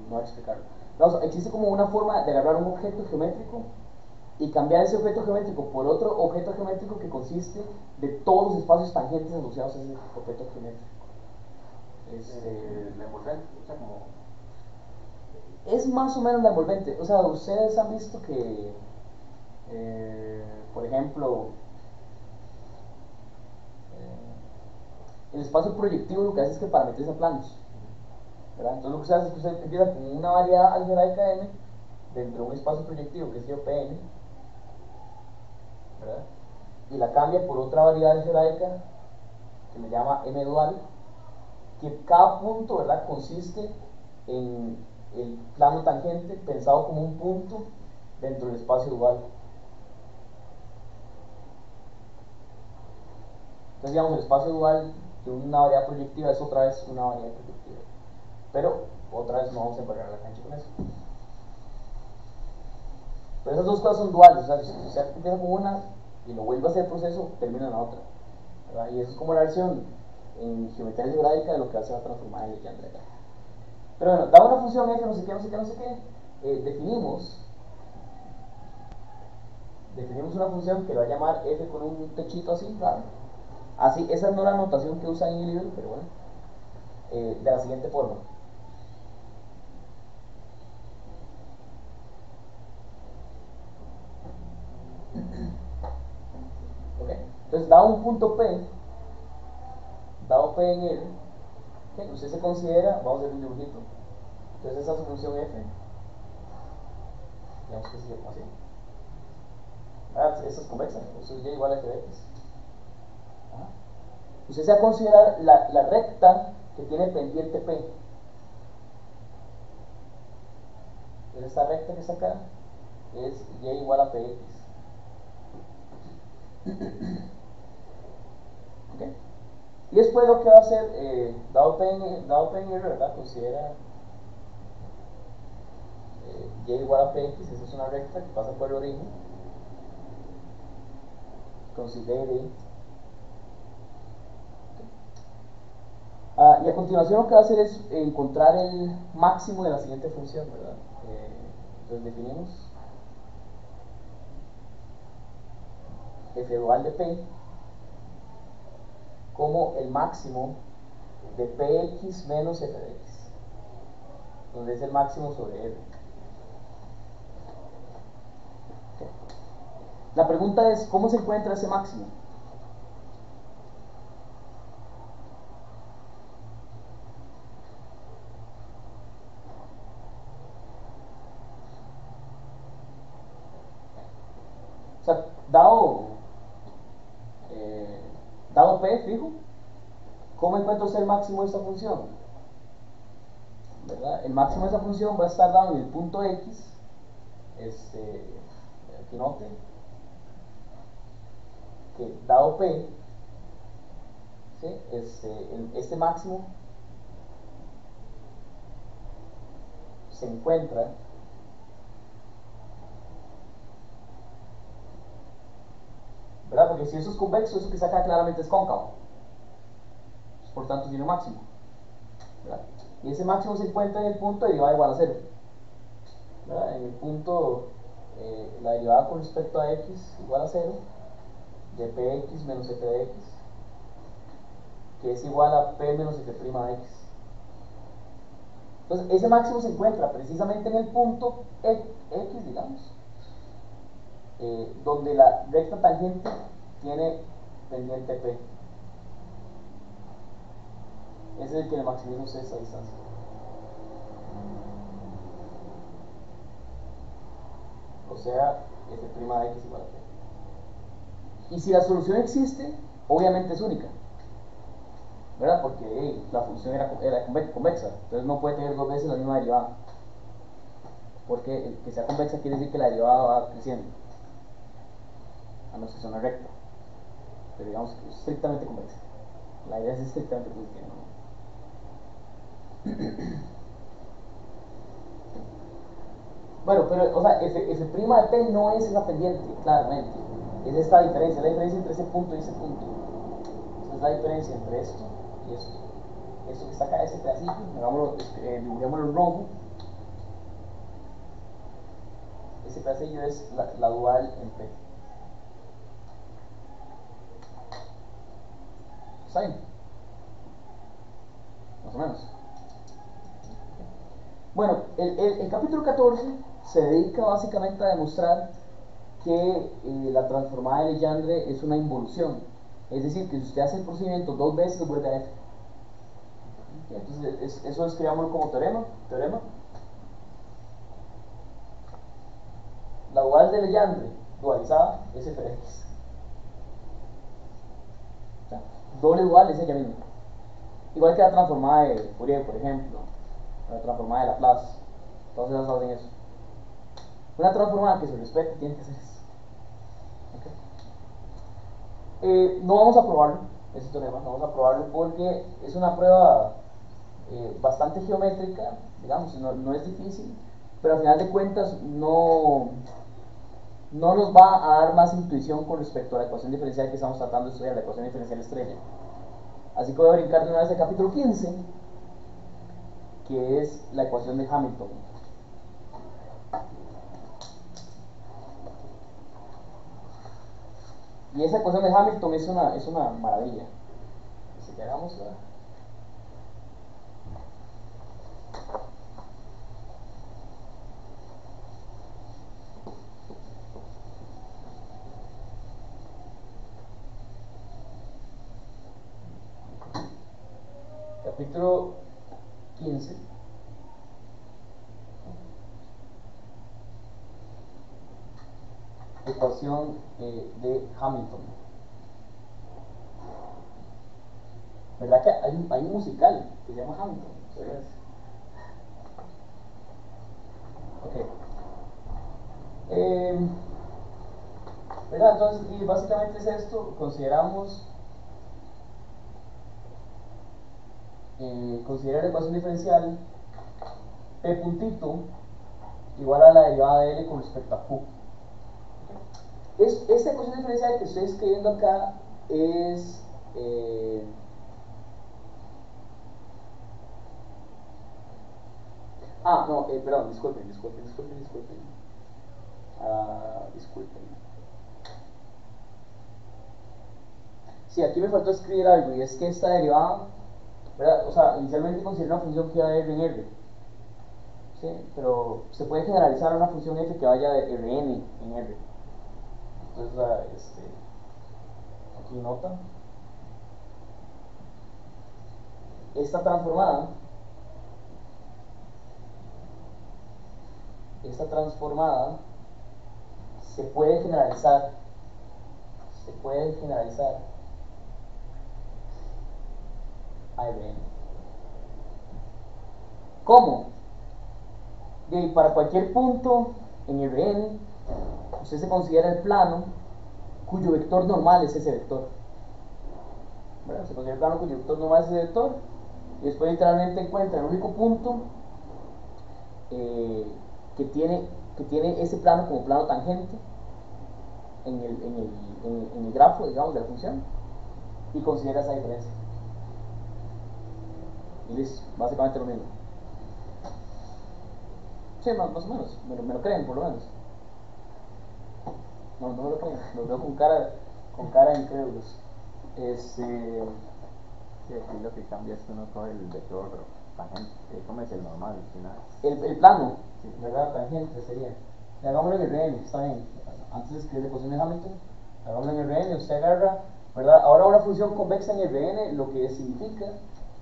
voy a explicarlo. Vamos, existe como una forma de agarrar un objeto geométrico y cambiar ese objeto geométrico por otro objeto geométrico que consiste de todos los espacios tangentes asociados a ese objeto geométrico. La envolvente, o sea, como... Es más o menos la envolvente. O sea, ustedes han visto que, por ejemplo, el espacio proyectivo lo que hace es que parametriza planos, ¿verdad? Entonces lo que se hace es que usted empieza con una variedad algebraica n dentro de un espacio proyectivo que es yo Pn, ¿verdad? Y la cambia por otra variedad algebraica que le llama m dual, que cada punto, ¿verdad?, consiste en el plano tangente pensado como un punto dentro del espacio dual. Entonces, digamos, el espacio dual de una variedad proyectiva es otra vez una variedad proyectiva. Pero, otra vez no vamos a embarrar la cancha con eso. Pero esas dos cosas son duales, o sea, si usted empieza con una y lo vuelve a hacer el proceso, termina en la otra, ¿verdad? Y eso es como la versión en geometría algebraica de lo que hace la transformada de Legendre. Pero bueno, dada una función f, no sé qué, definimos una función que va a llamar f con un techito así, raro. Así, esa no es la notación que usa en el libro, pero bueno, de la siguiente forma. ¿Okay? Entonces, dado un punto P, dado P en R, Ok, usted se considera, vamos a hacer un dibujito. Entonces esa es su función f. Digamos que es así. Esa es convexa, eso es y igual a f de x. Ajá. Usted se va a considerar la recta que tiene pendiente p. Entonces esta recta que está acá es y igual a px. ¿Okay? Y después lo que va a hacer, dado p en r, ¿verdad? Considera y igual a px, esa es una recta que pasa por el origen. Considere. Y a continuación lo que va a hacer es encontrar el máximo de la siguiente función, ¿verdad? Entonces definimos f dual de p como el máximo de px menos f de x, donde es el máximo sobre r. Okay. La pregunta es, ¿cómo se encuentra ese máximo? O sea, dado p fijo, ¿cómo encuentro usted el máximo de esta función? ¿Verdad? El máximo de esta función va a estar dado en el punto x, aquí note que dado p, ¿sí? Este máximo se encuentra ¿verdad? Porque si eso es convexo, eso que saca claramente es cóncavo, por tanto tiene un máximo, ¿verdad? Y ese máximo se encuentra en el punto derivada igual a 0, ¿verdad? En el punto la derivada con respecto a x igual a 0 de px menos f de x, que es igual a p menos f' de x. Entonces ese máximo se encuentra precisamente en el punto x, digamos, donde la recta tangente tiene pendiente p. Ese es el que le maximiza usted esa distancia. O sea, f' de x igual a p. Y si la solución existe, obviamente es única, ¿verdad? Porque la función era convexa, entonces no puede tener dos veces la misma derivada. Porque el que sea convexa quiere decir que la derivada va creciendo, a no ser que sea una recta, pero digamos que es estrictamente convexa. La idea es estrictamente positiva, ¿no? Bueno, pero, o sea, f' de p no es esa pendiente, claramente. Es esta diferencia, la diferencia entre ese punto y ese punto. Esa es la diferencia entre esto y esto. Esto que está acá, este pedacito, dibujémoslo en rojo. Ese pedacillo es la dual en p. ¿Está bien? Más o menos. Bueno, el capítulo 14 se dedica básicamente a demostrar que la transformada de Legendre es una involución. Es decir, que si usted hace el procedimiento dos veces, vuelve a f. Entonces, eso escribámoslo como teorema. La dual de Legendre dualizada es f de x. O sea, doble dual es ella misma. Igual que la transformada de Fourier, por ejemplo, la transformada de Laplace. Todas esas hacen eso. Una transformada que se respete tiene que hacer eso. Okay. No vamos a probarlo, ese teorema, no vamos a probarlo porque es una prueba bastante geométrica, digamos, no es difícil, pero al final de cuentas no nos va a dar más intuición con respecto a la ecuación diferencial que estamos tratando de estudiar, la ecuación diferencial estrella. Así que voy a brincar de una vez al capítulo 15, que es la ecuación de Hamilton. Y esa ecuación de Hamilton es una maravilla. Así que hagámosla. Capítulo 15. Ecuación de Hamilton. ¿Verdad que hay un musical que se llama Hamilton? ¿Sabías? Ok. ¿Verdad? Entonces, y básicamente es esto. Consideramos considerar la ecuación diferencial P puntito igual a la derivada de L con respecto a Q. Esta ecuación diferencial que estoy escribiendo acá es no, perdón, disculpen. Disculpen. Sí, aquí me faltó escribir algo, y es que esta derivada, ¿verdad? O sea, inicialmente consideré una función que iba de R en R, ¿sí? Pero se puede generalizar a una función f que vaya de Rn en R. Entonces, aquí nota. Esta transformada se puede generalizar a Rn. ¿Cómo? Bien, para cualquier punto en Rn, usted se considera el plano cuyo vector normal es ese vector. ¿Verdad? Se considera el plano cuyo vector normal es ese vector, y después literalmente encuentra el único punto que tiene ese plano como plano tangente en el grafo, digamos, de la función, y considera esa diferencia. Y listo, básicamente lo mismo. Sí, más o menos, me lo creen por lo menos. No me lo creen, los veo con cara de incrédulos. Sí, aquí lo que cambia es que uno coge el vector tangente, ¿cómo es el normal al final? El plano, Sí. ¿verdad? Tangente sería. Y hagámoslo en Rn, está bien. Antes de escribir la ecuación de Hamilton, hagámoslo en Rn, usted agarra, ¿verdad? Ahora una función convexa en Rn, lo que significa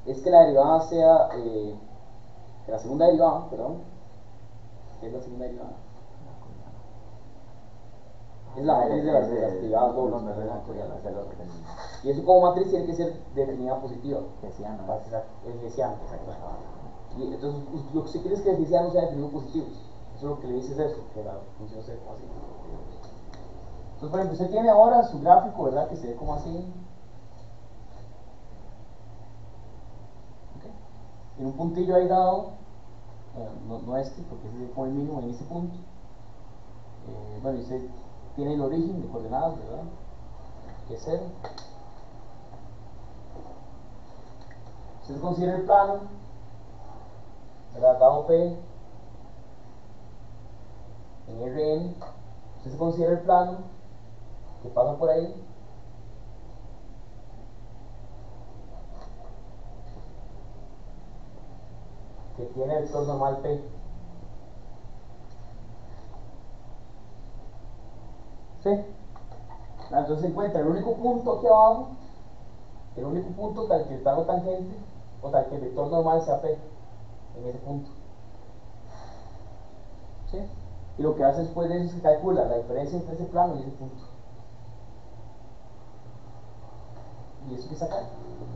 es que la derivada sea, que la segunda derivada, perdón, ¿qué es la segunda derivada? Es la matriz de las derivadas dobles. Y eso como matriz tiene que ser definida positiva. Hessiano. Es hessiano, exacto. Y entonces lo que usted quiere es que el hessiano sea definido positivo. Eso es lo que le dice es eso, que la función sea como así. Entonces, por ejemplo, usted tiene ahora su gráfico, ¿verdad? Que se ve como así. Okay. En un puntillo ahí dado, no este, porque ese es como el mínimo en ese punto. Bueno, y usted tiene el origen de coordenadas, ¿verdad? Que es 0. Usted considera el plano, ¿verdad? Dado P en Rn, usted se considera el plano que pasa por ahí, que tiene el vector normal P. ¿Sí? Entonces se encuentra el único punto aquí abajo, el único punto tal que el plano tangente o tal que el vector normal sea P en ese punto. ¿Sí? Y lo que hace después de eso es que calcula la diferencia entre ese plano y ese punto. Y eso que saca,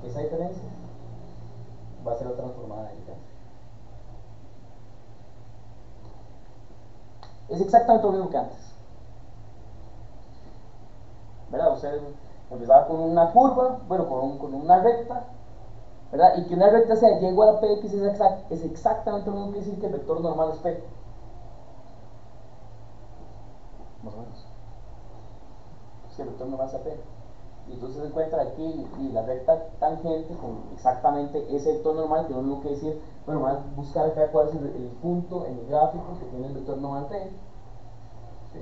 esa diferencia, va a ser la transformada de Lagrange. Es exactamente lo mismo que antes. ¿Verdad? Usted empezaba con una curva, bueno, con una recta, ¿verdad? Y que una recta sea y igual a px es exactamente lo mismo que decir que el vector normal es p. Más o menos. Si el vector normal es p. Y entonces se encuentra aquí y la recta tangente con exactamente ese vector normal, que no es lo que decir, bueno, vamos a buscar acá cuál es el punto en el gráfico que tiene el vector normal p. ¿Sí?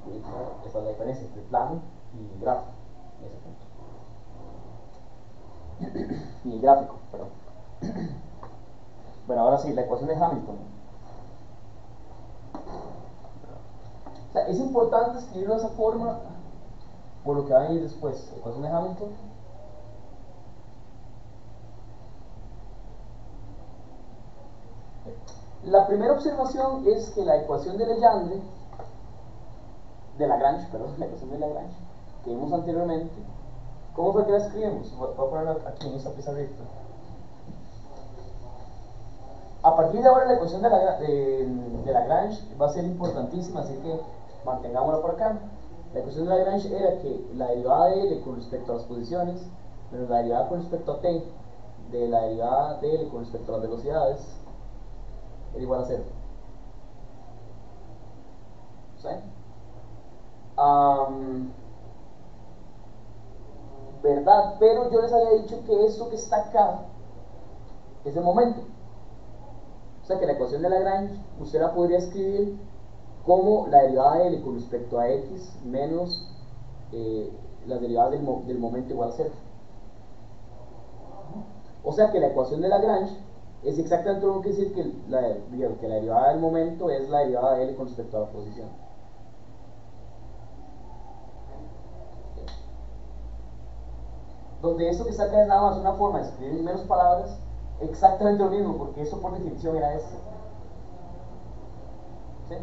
Y esa es la diferencia entre el plano y el gráfico en ese punto. Y el gráfico, perdón. Bueno, ahora sí, la ecuación de Hamilton. O sea, es importante escribirlo de esa forma por lo que va a venir después. Ecuación de Hamilton. la primera observación es que la ecuación de Legendre, de Lagrange, perdón, la ecuación de Lagrange, que vimos anteriormente, ¿cómo fue que la escribimos? Voy a ponerla aquí en esta pizarrita. A partir de ahora la ecuación de Lagrange va a ser importantísima, así que mantengámosla por acá. La ecuación de Lagrange era que la derivada de L con respecto a las posiciones menos la derivada con respecto a t de la derivada de L con respecto a las velocidades era igual a 0. ¿Sí? ¿Verdad? Pero yo les había dicho que esto que está acá es el momento. O sea que la ecuación de Lagrange usted la podría escribir como la derivada de L con respecto a x menos las derivadas del momento igual a 0. O sea que la ecuación de Lagrange es exactamente lo que decir que la derivada del momento es la derivada de L con respecto a la posición. Donde esto que está acá es nada más una forma de escribir en menos palabras exactamente lo mismo, porque eso por definición era esto. ¿Sí?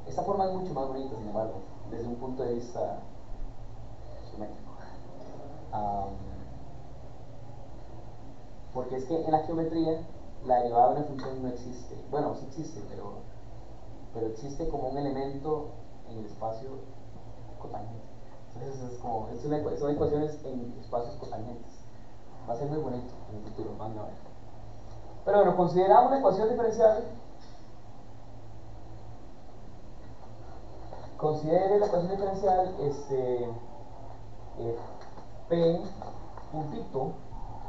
Esta forma es mucho más bonita, sin embargo, desde un punto de vista geométrico. Porque es que en la geometría la derivada de una función no existe. Bueno, sí existe, pero existe como un elemento en el espacio cotangente. Entonces son ecuaciones en espacios cotangentes. Va a ser muy bonito en el futuro, van a ver. Pero bueno, consideramos la ecuación diferencial. Considere la ecuación diferencial P puntito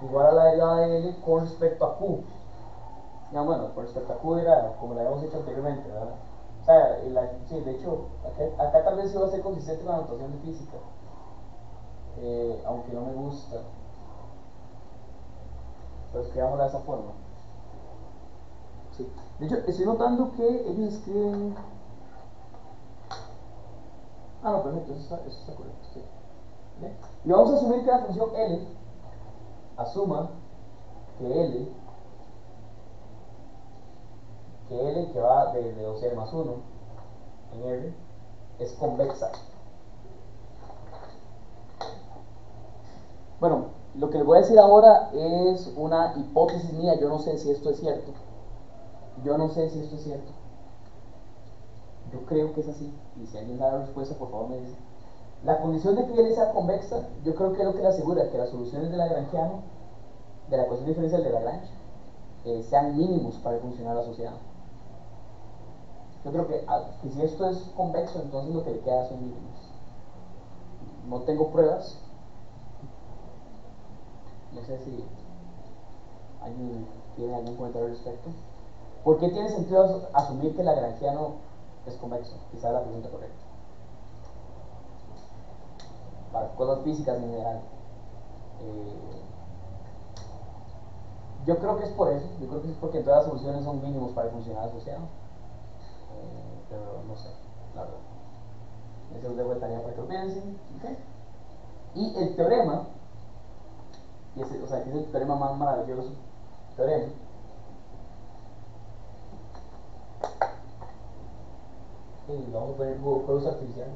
igual a la derivada de L con respecto a Q. No, bueno, con respecto a Q era como lo habíamos hecho anteriormente, ¿verdad? O sea, sí, de hecho, acá tal vez sí va a ser consistente con la notación de física, aunque no me gusta, pero escribámosla de esa forma. Sí. De hecho, estoy notando que ellos escriben. Ah, no, perfecto, eso está correcto. Sí. ¿Bien? Y vamos a asumir que la función L asuma que L que va de 2R más 1 en R es convexa. Bueno, lo que les voy a decir ahora es una hipótesis mía, yo no sé si esto es cierto. Yo no sé si esto es cierto. Yo creo que es así, y si alguien da la respuesta, por favor me dice. La condición de que L sea convexa, yo creo que es lo que le asegura que las soluciones de Lagrangiano, de la ecuación diferencial de Lagrange, sean mínimos para funcionar la sociedad. Yo creo que si esto es convexo, entonces lo que le queda son mínimos. No tengo pruebas. No sé si alguien tiene algún comentario al respecto. ¿Por qué tiene sentido asumir que el lagrangiano es convexo? Quizá es la pregunta correcta. Para cosas físicas en general. Yo creo que es por eso. Yo creo que es porque todas las soluciones son mínimos para funcionar asociado. Pero no sé, la verdad. Eso es de vuelta para que lo piensen. ¿Okay? Y el teorema, que es el teorema más maravilloso, teorema, y vamos a poner juegos artificiales.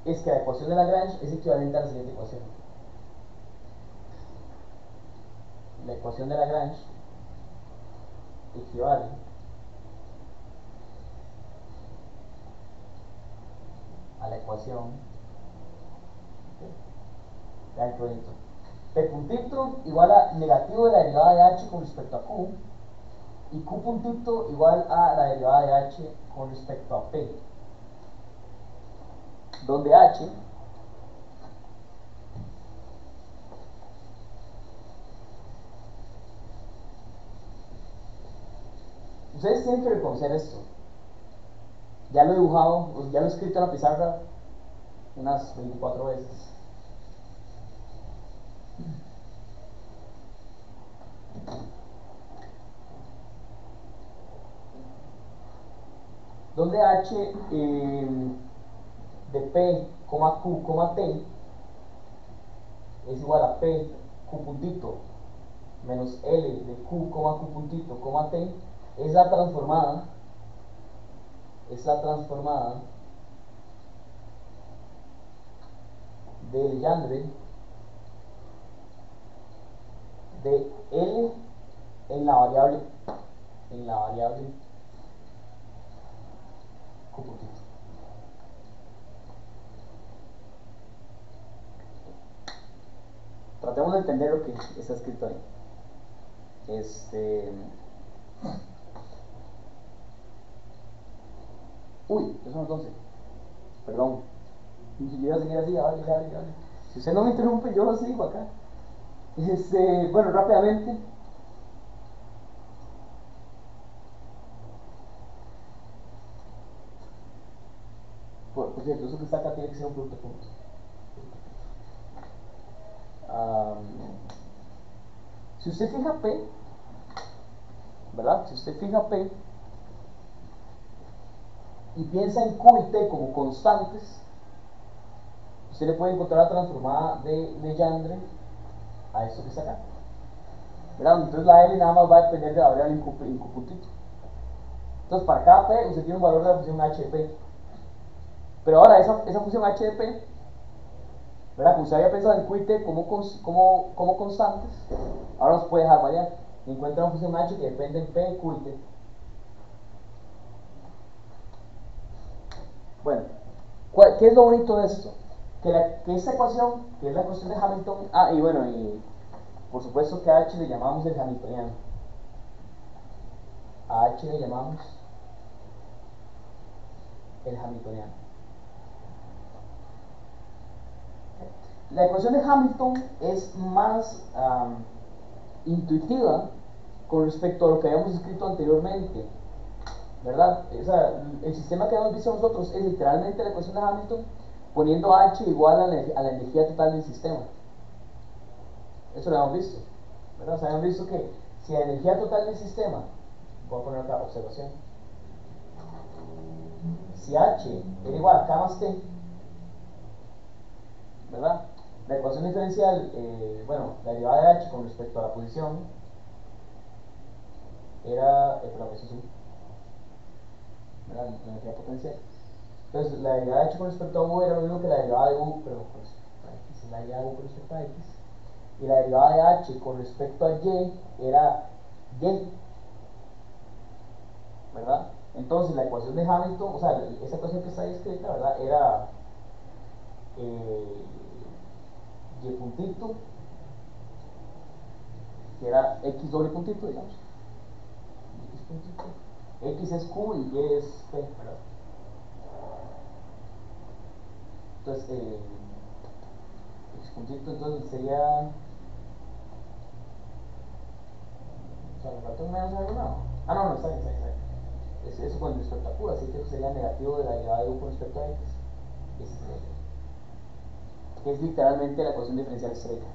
Es que la ecuación de Lagrange es equivalente a la siguiente ecuación. La ecuación de Lagrange equivale a la ecuación, vean qué bonito, P puntito igual a negativo de la derivada de h con respecto a q, y q puntito igual a la derivada de h con respecto a p, donde h ustedes tienen que reconocer esto. Ya lo he dibujado, ya lo he escrito en la pizarra unas 24 veces. donde h de p, q, t es igual a p, q puntito, menos l de q, q puntito, t, es la transformada de Legendre de L en la variable Q puntito. Tratemos de entender lo que está escrito ahí. Uy, eso no es 12. Perdón. Yo iba a seguir así, vale. Si usted no me interrumpe, yo lo sigo acá. Bueno, rápidamente. Por cierto, eso que está acá tiene que ser un producto punto. Si usted fija P, ¿verdad? Si usted fija P y piensa en Q y T como constantes, usted le puede encontrar la transformada de Legendre a esto que está acá, ¿verdad? Entonces la L nada más va a depender de la variable en Q puntito. Entonces para cada P usted tiene un valor de la función h de P. Pero ahora esa función h de P, ¿verdad? Como usted había pensado en Q y T como constantes, ahora nos puede dejar variar. Encuentra una función h que depende en P, Q y T. Bueno, ¿qué es lo bonito de esto? Que esta ecuación, que es la ecuación de Hamilton, y bueno, y por supuesto que a h le llamamos el hamiltoniano. A h le llamamos el hamiltoniano. La ecuación de Hamilton es más intuitiva con respecto a lo que habíamos escrito anteriormente, ¿verdad? O sea, el sistema que hemos visto nosotros es literalmente la ecuación de Hamilton poniendo h igual a la energía total del sistema. Eso lo hemos visto, ¿verdad? O sea, hemos visto que si la energía total del sistema, voy a poner acá observación, si h era igual a k más t, ¿verdad? La ecuación diferencial, la derivada de h con respecto a la posición era, perdón, eso sí, ¿verdad? La energía potencial. Entonces, la derivada de h con respecto a u era lo mismo que la derivada de u, pero pues, x, la derivada de u con respecto a x. Y la derivada de h con respecto a y era y, ¿verdad? Entonces, la ecuación de Hamilton, o sea, esa ecuación que está ahí escrita, ¿verdad? Era y puntito, que era x doble puntito, digamos. X puntito. X es q y y es p, ¿verdad? Entonces, x puntito entonces sería, o sea, me falta un menos algo, no. No, está bien. Es eso con respecto a q, así que eso sería negativo de la derivada de u con respecto a x. Que es literalmente la ecuación diferencial estrella.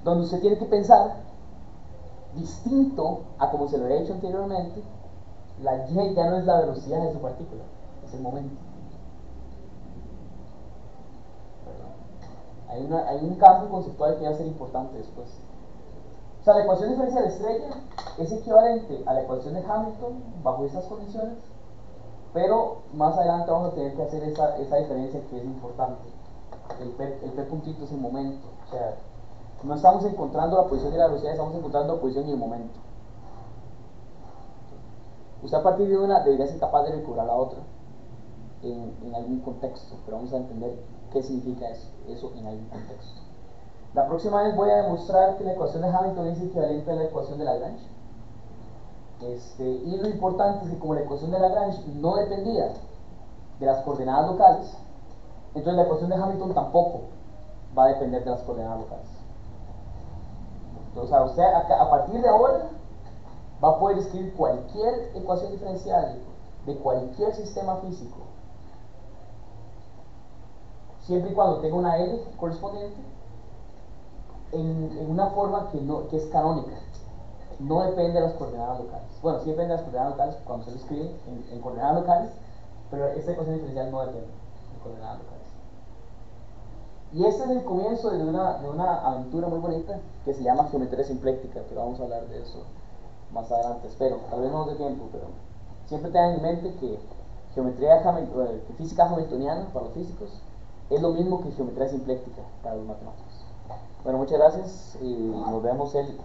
Donde usted tiene que pensar, distinto a como se lo he hecho anteriormente, la y ya no es la velocidad de su partícula, es el momento. Hay un cambio conceptual que va a ser importante después. O sea, la ecuación diferencial estrella es equivalente a la ecuación de Hamilton bajo esas condiciones, pero más adelante vamos a tener que hacer esa diferencia que es importante. El P puntito es el momento. O sea, no estamos encontrando la posición y la velocidad, estamos encontrando la posición y el momento. Usted a partir de una debería ser capaz de recobrar la otra en algún contexto, pero vamos a entender qué significa eso en algún contexto. La próxima vez voy a demostrar que la ecuación de Hamilton es equivalente a la ecuación de Lagrange. Y lo importante es que como la ecuación de Lagrange no dependía de las coordenadas locales, entonces la ecuación de Hamilton tampoco va a depender de las coordenadas locales. Entonces, usted a partir de ahora va a poder escribir cualquier ecuación diferencial de cualquier sistema físico, siempre y cuando tenga una L correspondiente, en una forma que es canónica. no depende de las coordenadas locales. Bueno, sí depende de las coordenadas locales cuando se lo escribe en coordenadas locales, pero esta ecuación diferencial no depende de coordenadas locales. Y este es el comienzo de una aventura muy bonita que se llama geometría simpléctica, pero vamos a hablar de eso más adelante, espero. Tal vez no nos dé tiempo, pero siempre tengan en mente que que física hamiltoniana para los físicos es lo mismo que geometría simpléctica para los matemáticos. Bueno, muchas gracias y nos vemos el